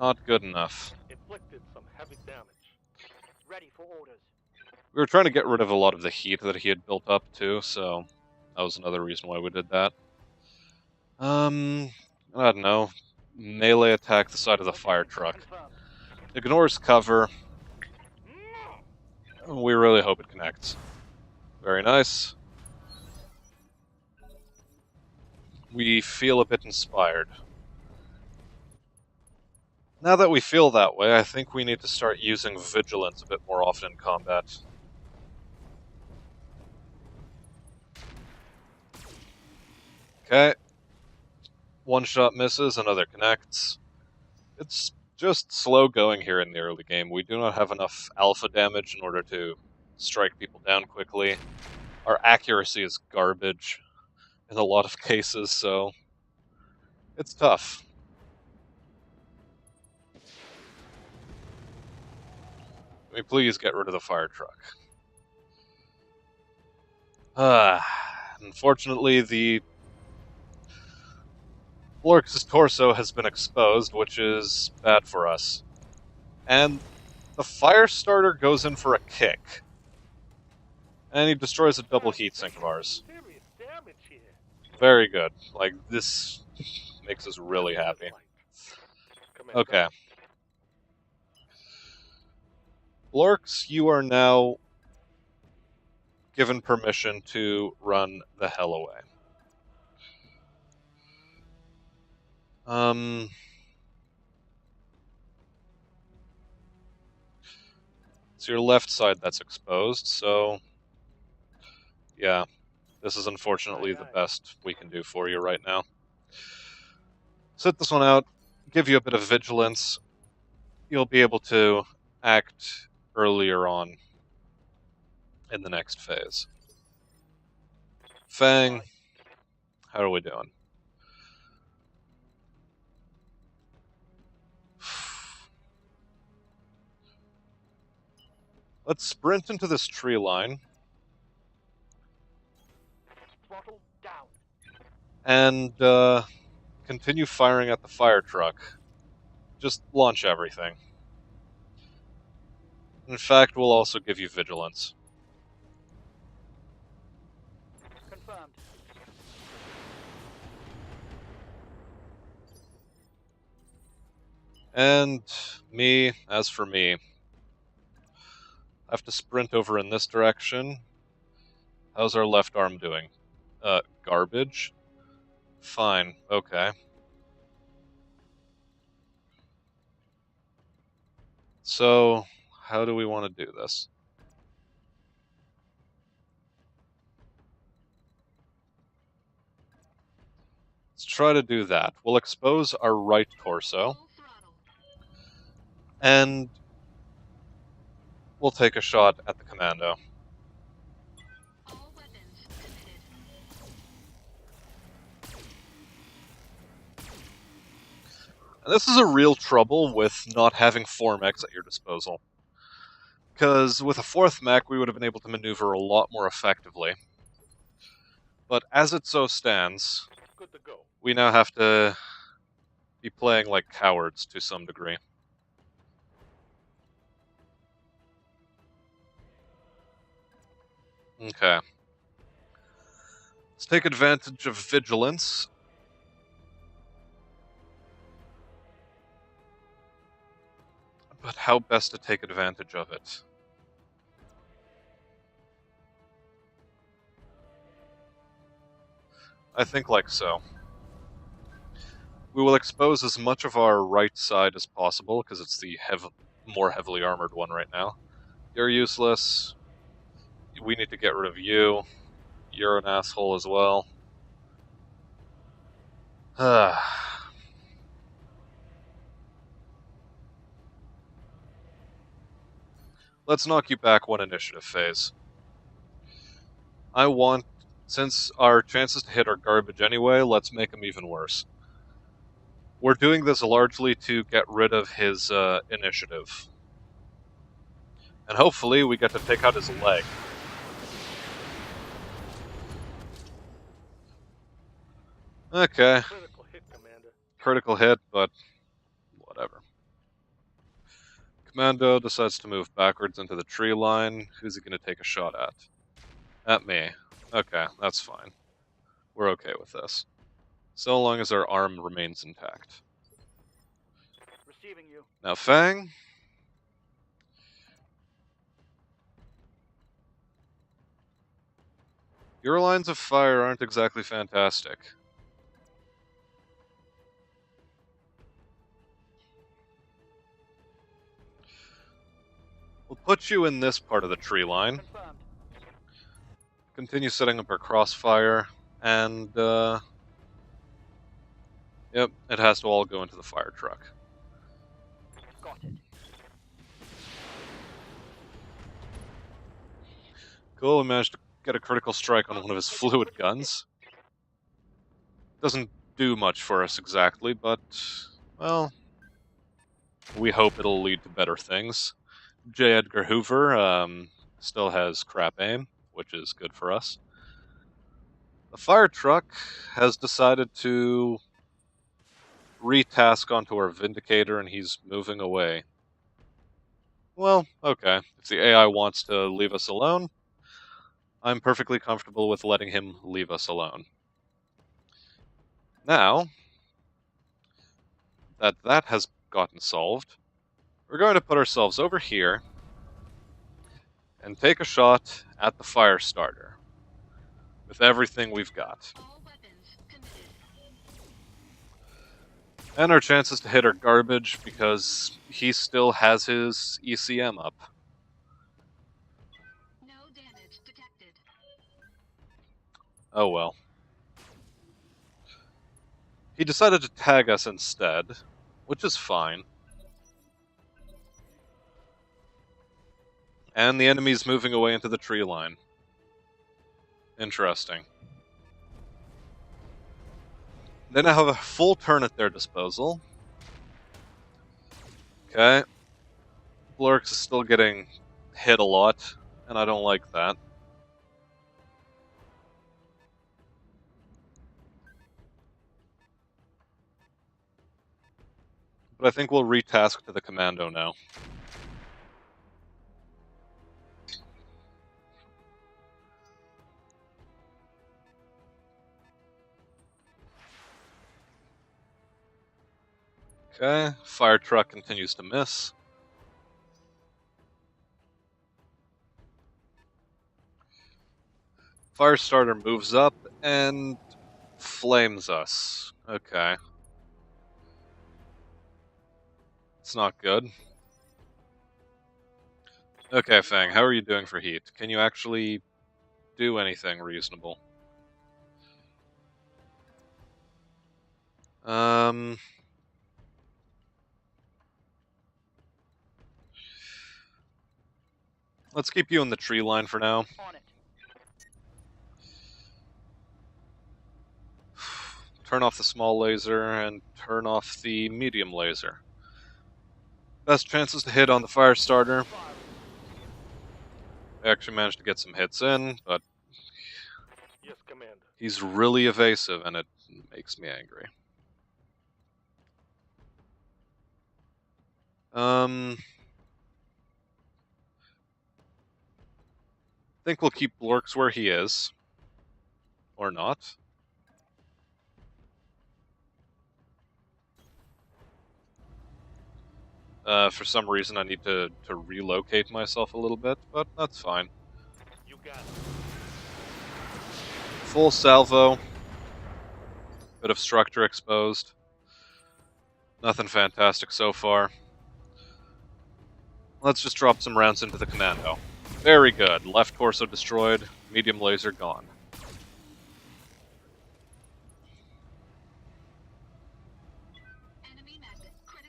Not good enough. Inflicted some heavy damage. Ready for orders. We were trying to get rid of a lot of the heat that he had built up too, so that was another reason why we did that. I don't know. Melee attack the side of the fire truck. Confirmed. Ignores cover. We really hope it connects. Very nice. We feel a bit inspired. Now that we feel that way, I think we need to start using vigilance a bit more often in combat. Okay. One shot misses, another connects. It's just slow going here in the early game. We do not have enough alpha damage in order to strike people down quickly. Our accuracy is garbage in a lot of cases, so it's tough. Can we please get rid of the fire truck? Unfortunately, the Blorks' torso has been exposed, which is bad for us. And the fire starter goes in for a kick. And he destroys a double heatsink of ours. Serious damage here. Very good. Like, this makes us really happy. Commander. Okay. Blorks, you are now given permission to run the hell away. It's your left side that's exposed, so yeah, this is unfortunately the best we can do for you right now. Sit this one out, give you a bit of vigilance. You'll be able to act earlier on in the next phase. Fang, how are we doing? Let's sprint into this tree line Throttle down. and continue firing at the fire truck. Just launch everything. In fact, we'll also give you vigilance. Confirmed. And me, as for me, I have to sprint over in this direction. How's our left arm doing? Garbage? Fine, okay. So, how do we want to do this? Let's try to do that. We'll expose our right torso, Full throttle. and we'll take a shot at the commando. All weapons committed. And this is a real trouble with not having 4 mechs at your disposal. Because with a 4th mech, we would have been able to maneuver a lot more effectively. But as it so stands, Good to go. we now have to be playing like cowards to some degree. Okay. Let's take advantage of vigilance. But how best to take advantage of it? I think like so. We will expose as much of our right side as possible, because it's the more heavily armored one right now. You're useless. We need to get rid of you. You're an asshole as well. Let's knock you back one initiative phase. Since our chances to hit are garbage anyway, let's make them even worse. We're doing this largely to get rid of his initiative. And hopefully we get to take out his leg. Okay. Critical hit, Commander. Critical hit, but whatever. Commando decides to move backwards into the tree line. Who's he going to take a shot at? At me. Okay, that's fine. We're okay with this. So long as our arm remains intact. Receiving you. Now, Fang. Your lines of fire aren't exactly fantastic. We'll put you in this part of the tree line. Confirmed. Continue setting up our crossfire, and, yep, it has to all go into the fire truck. Got it. Cool, we managed to get a critical strike on one of his fluid guns. Doesn't do much for us exactly, but, well, we hope it'll lead to better things. J. Edgar Hoover still has crap aim, which is good for us. The fire truck has decided to retask onto our Vindicator, and he's moving away. Well, okay. If the AI wants to leave us alone, I'm perfectly comfortable with letting him leave us alone. Now that that has gotten solved, we're going to put ourselves over here and take a shot at the fire starter with everything we've got. All weapons committed. And our chances to hit are garbage because he still has his ECM up. No damage detected. Oh well. He decided to tag us instead, which is fine. And the enemy's moving away into the tree line. Interesting. They now have a full turn at their disposal. Okay. Blurks is still getting hit a lot, and I don't like that. But I think we'll retask to the commando now. Okay, fire truck continues to miss. Firestarter moves up and flames us. Okay. It's not good. Okay, Fang, how are you doing for heat? Can you actually do anything reasonable? Let's keep you in the tree line for now. On it. Turn off the small laser and turn off the medium laser. Best chances to hit on the Firestarter. Fire. I actually managed to get some hits in, but Yes, Commander. he's really evasive and it makes me angry. Think we'll keep Blorks where he is. Or not. For some reason I need to relocate myself a little bit, but that's fine. You got it. Full salvo. Bit of structure exposed. Nothing fantastic so far. Let's just drop some rounds into the commando. Very good. Left torso destroyed. Medium laser gone.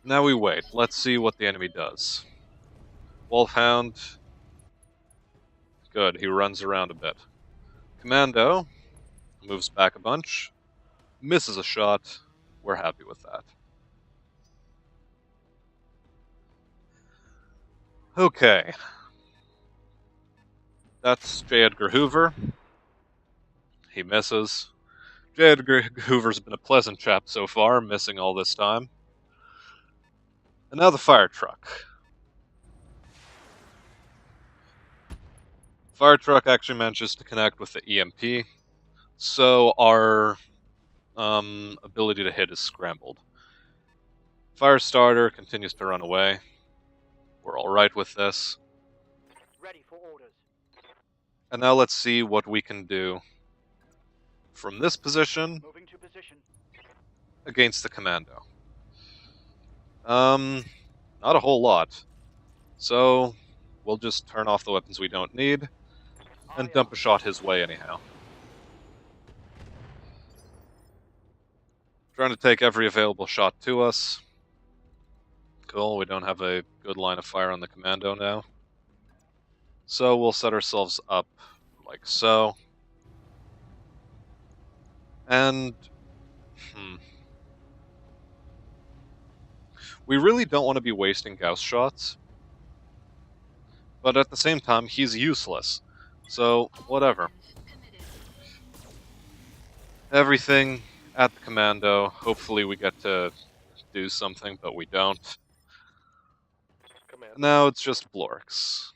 Now we wait. Let's see what the enemy does. Wolfhound. Good, he runs around a bit. Commando moves back a bunch. Misses a shot. We're happy with that. Okay. That's J. Edgar Hoover. He misses. J. Edgar Hoover's been a pleasant chap so far, missing all this time. And now the fire truck. Fire truck actually manages to connect with the EMP, so our ability to hit is scrambled. Fire starter continues to run away. We're alright with this. Ready for orders. And now let's see what we can do from this position Moving to position. against the commando. Not a whole lot. So, we'll just turn off the weapons we don't need, and dump a shot his way anyhow. Trying to take every available shot to us. Cool, we don't have a good line of fire on the commando now. So we'll set ourselves up like so. And, we really don't want to be wasting Gauss shots. But at the same time, he's useless. So, whatever. Everything at the commando. Hopefully we get to do something, but we don't. Command. Now it's just Blorks.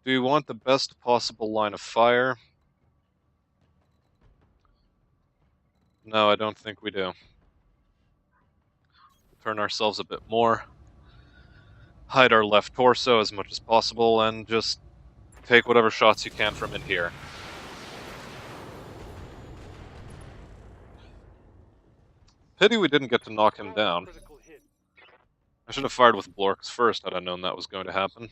Do we want the best possible line of fire? No, I don't think we do. Turn ourselves a bit more. Hide our left torso as much as possible, and just take whatever shots you can from in here. Pity we didn't get to knock him down. Critical hit. I should have fired with Blorks first had I known that was going to happen.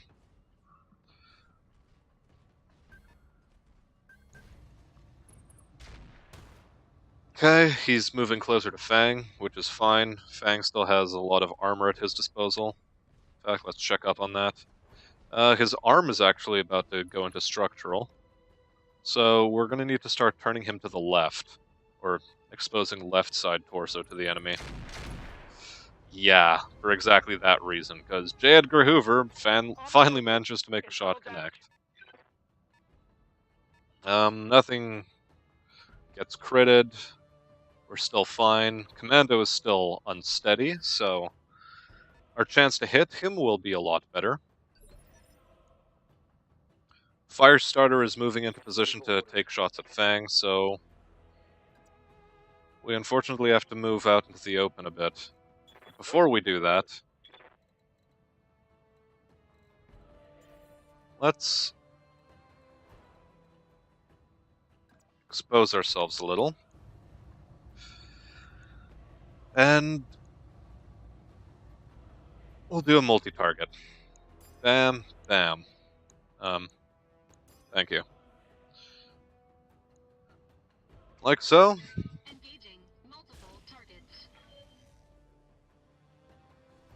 Okay, he's moving closer to Fang, which is fine. Fang still has a lot of armor at his disposal. In fact, let's check up on that. His arm is actually about to go into structural. So we're going to need to start turning him to the left. Or exposing left side torso to the enemy. Yeah, for exactly that reason, because J. Edgar Hoover finally manages to make a shot connect. Nothing gets critted. We're still fine. Commando is still unsteady, so our chance to hit him will be a lot better. Firestarter is moving into position to take shots at Fang, so we unfortunately have to move out into the open a bit. Before we do that, let's expose ourselves a little. And we'll do a multi-target. Bam, bam. Thank you. Like so. Engaging multiple targets.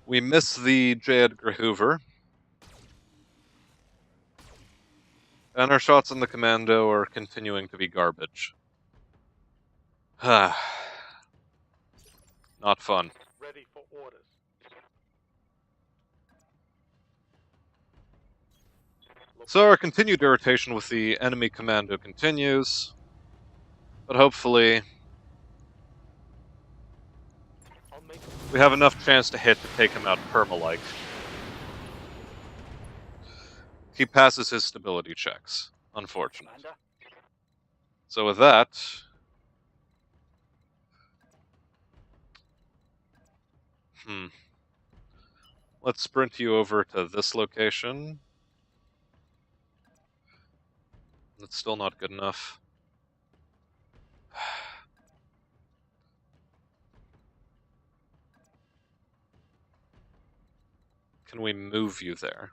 We miss the J. Edgar Hoover. And our shots on the commando are continuing to be garbage. Not fun. Ready for orders. So our continued irritation with the enemy commando continues. But hopefully I'll make we have enough chance to hit to take him out perma-like. He passes his stability checks. Unfortunate. Commander. So with that, let's sprint you over to this location. That's still not good enough. Can we move you there?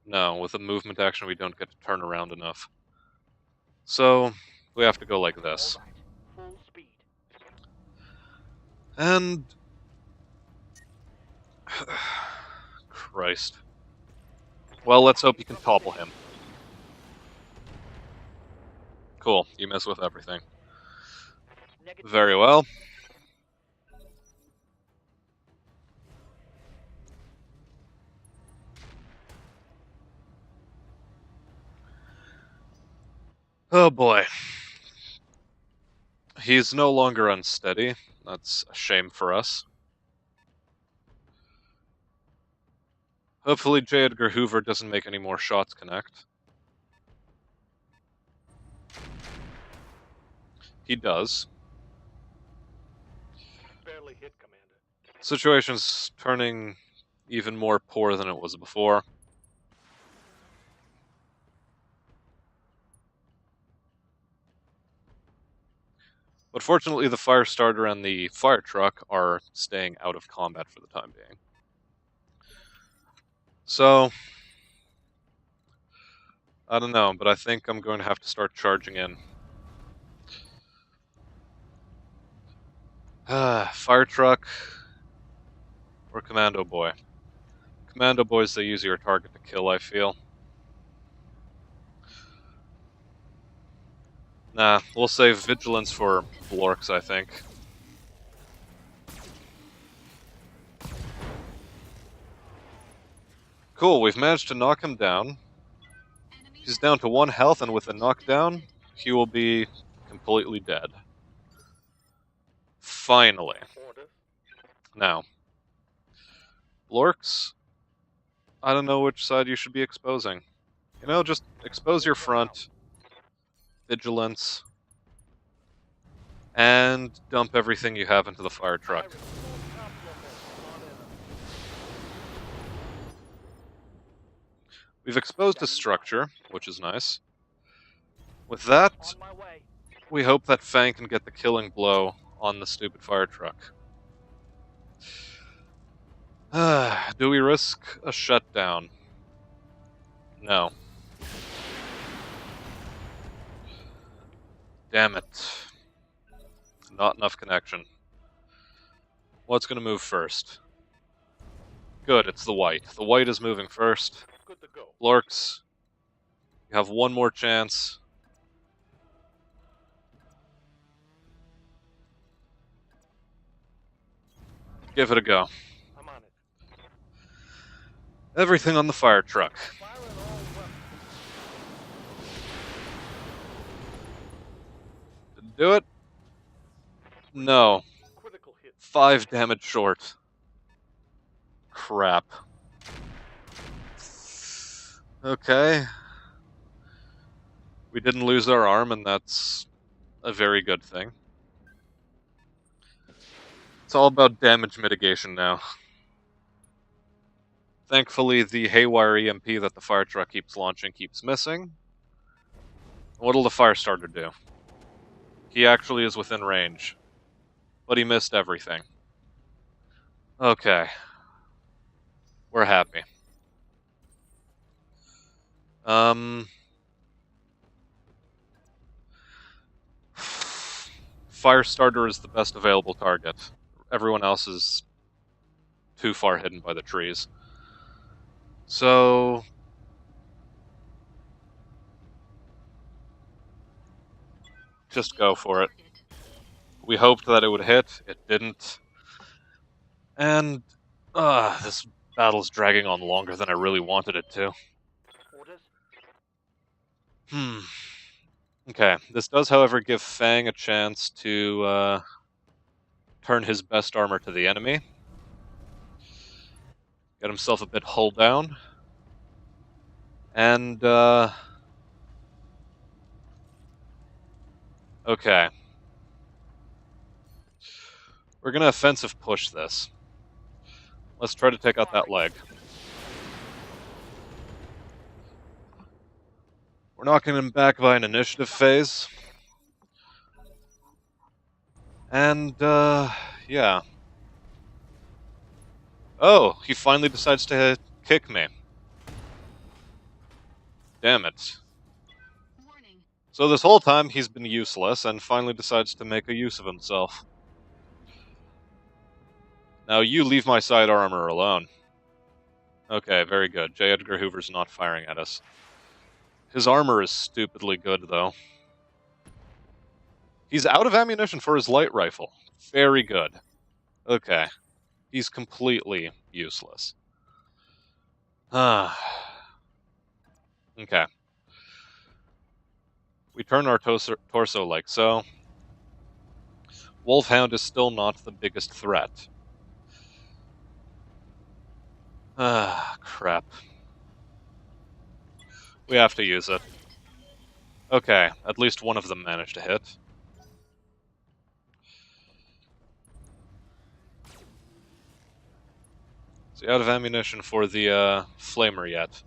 No, with a movement action we don't get to turn around enough. So, we have to go like this. Alright, full speed. And... Christ. Well, let's hope you can topple him. Cool, you mess with everything. Negative. Very well. Oh boy. He's no longer unsteady. That's a shame for us. Hopefully J. Edgar Hoover doesn't make any more shots connect. He does. Barely hit, Commander. Situation's turning even more poor than it was before. But fortunately, the fire starter and the fire truck are staying out of combat for the time being. So, I don't know, but I think I'm going to have to start charging in. Fire truck or commando boy? Commando boy's the easier target to kill, I feel. Nah, we'll save vigilance for Blorks, I think. Cool, we've managed to knock him down. He's down to 1 health, and with a knockdown, he will be completely dead. Finally. Order. Now, Blorks, I don't know which side you should be exposing. You know, just expose your front, vigilance, and dump everything you have into the fire truck. Fire full complement on enemy. We've exposed a structure, which is nice. With that, On my way. we hope that Fang can get the killing blow on the stupid fire truck. Do we risk a shutdown? No. Damn it. Not enough connection. What's going to move first? Good, it's the white. The white is moving first. Good to go. Blorks, you have one more chance. Give it a go. I'm on it. Everything on the fire truck. Fire at all weapons. Did do it? No. Critical hit. 5 damage short. Crap. Okay. We didn't lose our arm, and that's a very good thing. It's all about damage mitigation now. Thankfully, the haywire EMP that the fire truck keeps launching keeps missing. What'll the fire starter do? He actually is within range, but he missed everything. Okay. We're happy. Firestarter is the best available target. Everyone else is too far hidden by the trees. So... just go for it. We hoped that it would hit. It didn't. And... this battle's dragging on longer than I really wanted it to. Orders. Okay, this does, however, give Fang a chance to turn his best armor to the enemy. Get himself a bit hull down. And, okay. We're gonna offensive push this. Let's try to take out that leg. We're knocking him back by an initiative phase. And, yeah. Oh, he finally decides to kick me. damn it. Warning. So this whole time he's been useless and finally decides to make a use of himself. Now you leave my side armor alone. Okay, very good. J. Edgar Hoover's not firing at us. His armor is stupidly good, though. He's out of ammunition for his light rifle. Very good. Okay. He's completely useless. Okay. We turn our torso like so. Wolfhound is still not the biggest threat. Crap. We have to use it. Okay, at least one of them managed to hit. Is he out of ammunition for the flamer yet?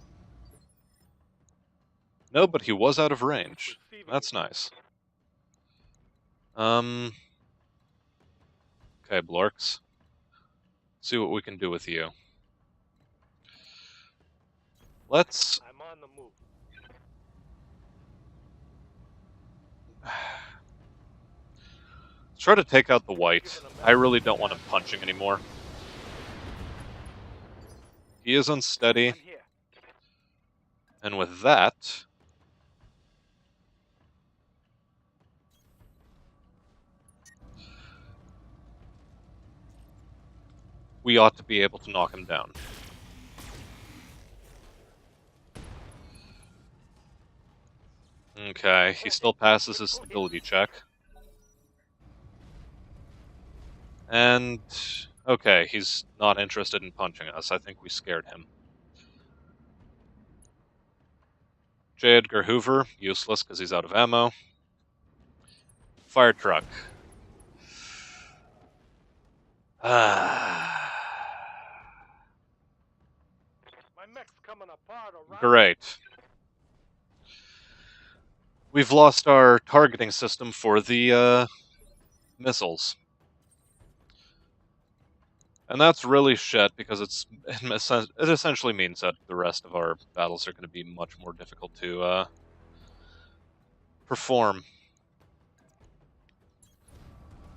No, but he was out of range. That's nice. Okay, Blorks. See what we can do with you. Let's... I'm on the move. try to take out the white. I really don't want him punching anymore. He is unsteady. I'm here. And with that... we ought to be able to knock him down. Okay, he still passes his stability check. And... okay, he's not interested in punching us. I think we scared him. J. Edgar Hoover, useless because he's out of ammo. Fire truck. My mech's coming apart, alright? Great. We've lost our targeting system for the missiles. And that's really shit, because it essentially means that the rest of our battles are going to be much more difficult to perform.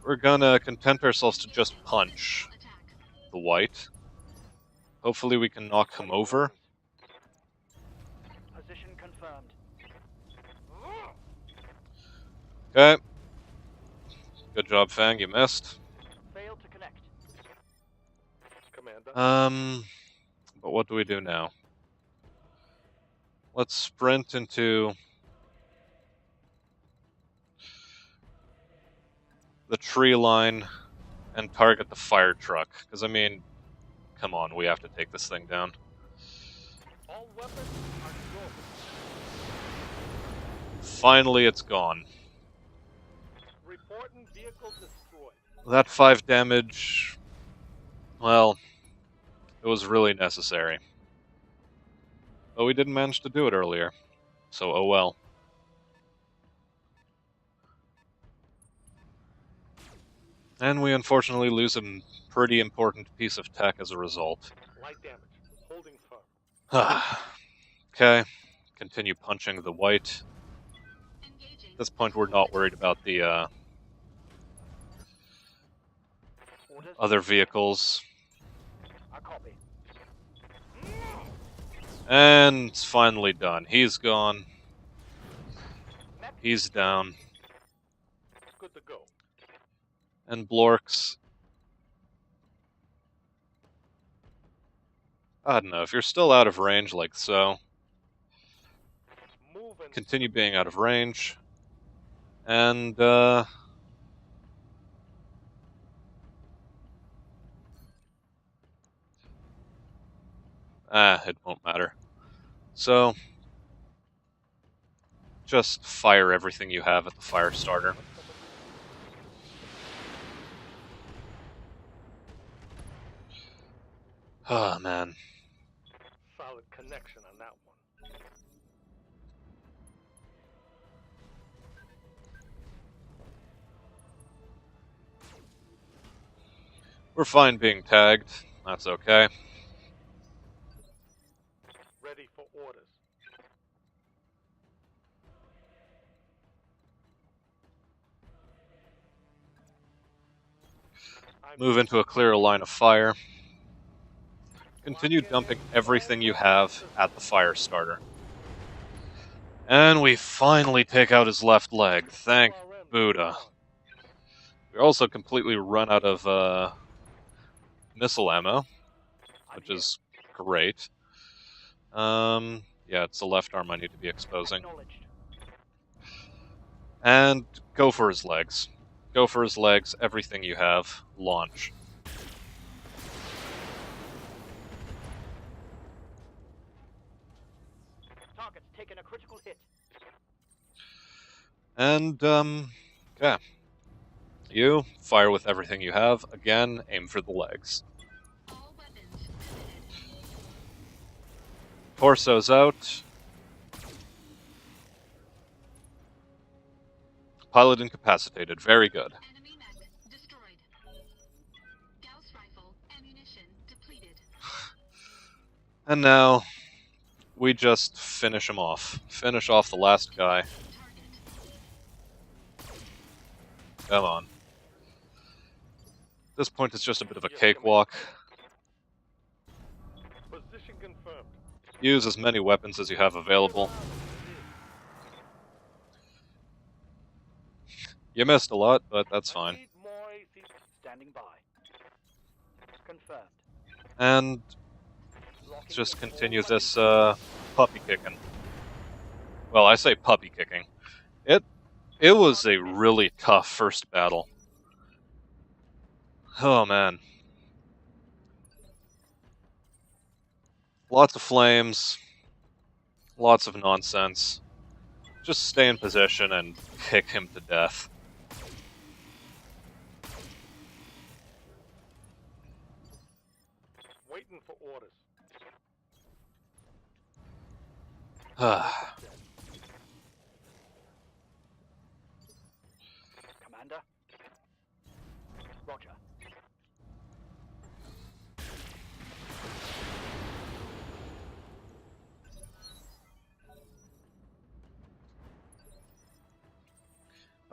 We're gonna content ourselves to just punch the white. Hopefully we can knock him over. Position confirmed. Okay. Good job, Fang, you missed. Failed to connect. Commander. But what do we do now? Let's sprint into the tree line and target the fire truck. Because, I mean, come on, we have to take this thing down. All weapons are yours. Finally, it's gone. Reporting vehicle destroyed. That 5 damage, well, it was really necessary. But we didn't manage to do it earlier, so oh well. And we unfortunately lose a pretty important piece of tech as a result. Light damage. Holding firm. Okay, continue punching the white. Engaging. At this point, we're not worried about the Orders. other vehicles. I copy. And it's finally done. He's gone. Mech He's down. good to go. And Blorks... I don't know, if you're still out of range like so, Move and continue being out of range. And, it won't matter. So, just fire everything you have at the fire starter. Oh, man. solid connection on that one. We're fine being tagged. That's okay. Ready for orders. Move into a clearer line of fire. Continue dumping everything you have at the fire starter. And we finally take out his left leg. Thank Buddha. We also completely run out of missile ammo, which is great. Yeah, it's the left arm I need to be exposing. And go for his legs. Go for his legs, everything you have. Launch. Target's taken a critical hit. And, okay. You fire with everything you have. Again, aim for the legs. All weapons limited. Torso's out. Pilot incapacitated. Very good. Enemy mech destroyed. Gauss rifle ammunition depleted. And now, we just finish him off. Finish off the last guy. Target. Come on. At this point, it's just a bit of a cakewalk. Position confirmed. Use as many weapons as you have available. You missed a lot, but that's fine. Standing by. Confirmed. And let's just continue this puppy kicking. Well, I say puppy kicking. It was a really tough first battle. Oh man. Lots of flames. Lots of nonsense. Just stay in position and kick him to death. Waiting for orders. Commander. Roger.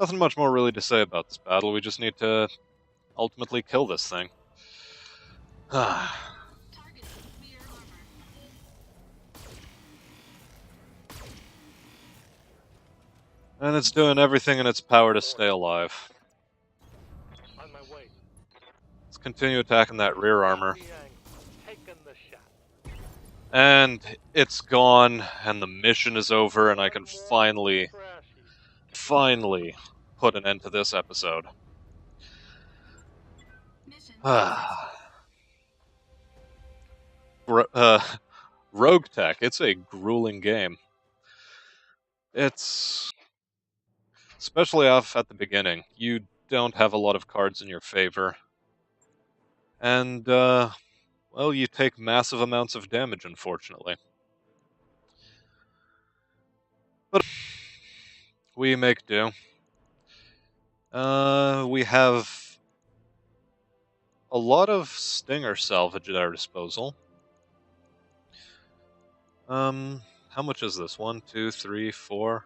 Nothing much more really to say about this battle. We just need to ultimately kill this thing. Targeting rear armor. And it's doing everything in its power to stay alive. On my way. Let's continue attacking that rear armor. Taking the shot. And it's gone, and the mission is over, and I can finally put an end to this episode. Mission Roguetech, it's a grueling game. It's... especially off at the beginning. You don't have a lot of cards in your favor. And, well, you take massive amounts of damage, unfortunately. But we make do. We have a lot of Stinger salvage at our disposal. How much is this? 1, 2, 3, 4?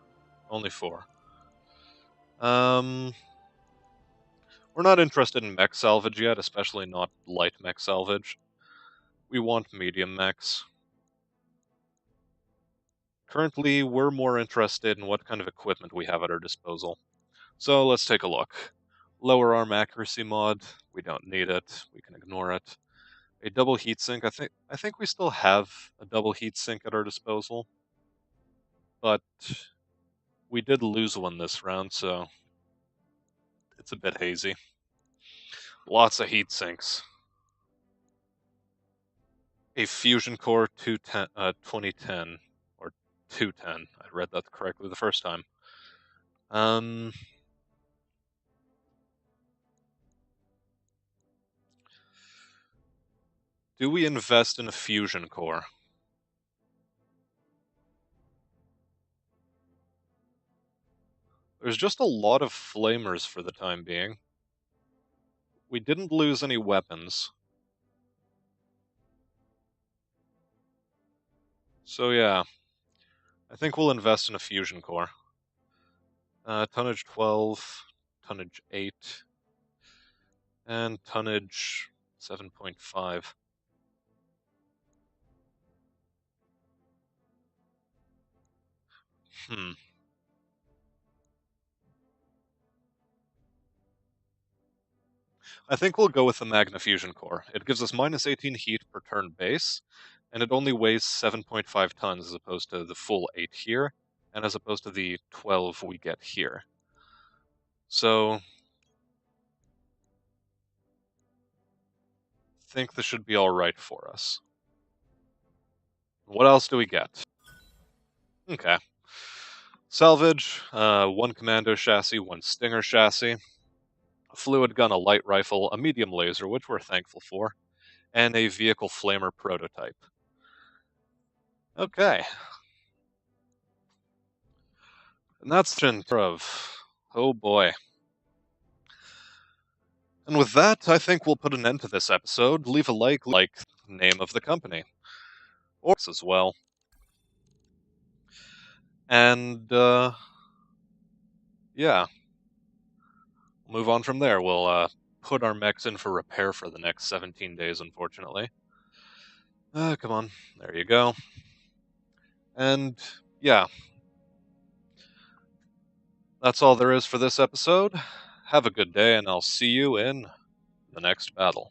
Only 4. We're not interested in mech salvage yet, especially not light mech salvage. We want medium mechs. Currently, we're more interested in what kind of equipment we have at our disposal. So let's take a look. Lower arm accuracy mod, we don't need it, we can ignore it. A double heatsink, I think we still have a double heatsink at our disposal. But we did lose one this round, so it's a bit hazy. Lots of heatsinks. A fusion core 2010, or 210. I read that correctly the first time. Do we invest in a fusion core? There's just a lot of flamers for the time being. We didn't lose any weapons. So yeah, I think we'll invest in a fusion core. Tonnage 12, tonnage 8. And tonnage 7.5. I think we'll go with the Magnifusion core. It gives us minus 18 heat per turn base, and it only weighs 7.5 tons as opposed to the full 8 here, and as opposed to the 12 we get here. So, I think this should be alright for us. What else do we get? Okay. Salvage, 1 commando chassis, 1 stinger chassis, a fluid gun, a light rifle, a medium laser, which we're thankful for, and a vehicle flamer prototype. Okay. And that's the of. Oh boy. And with that, I think we'll put an end to this episode. Leave a like, name of the company, or as well. And, yeah. Move on from there. We'll, put our mechs in for repair for the next 17 days, unfortunately. Come on. There you go. And, yeah. That's all there is for this episode. Have a good day, and I'll see you in the next battle.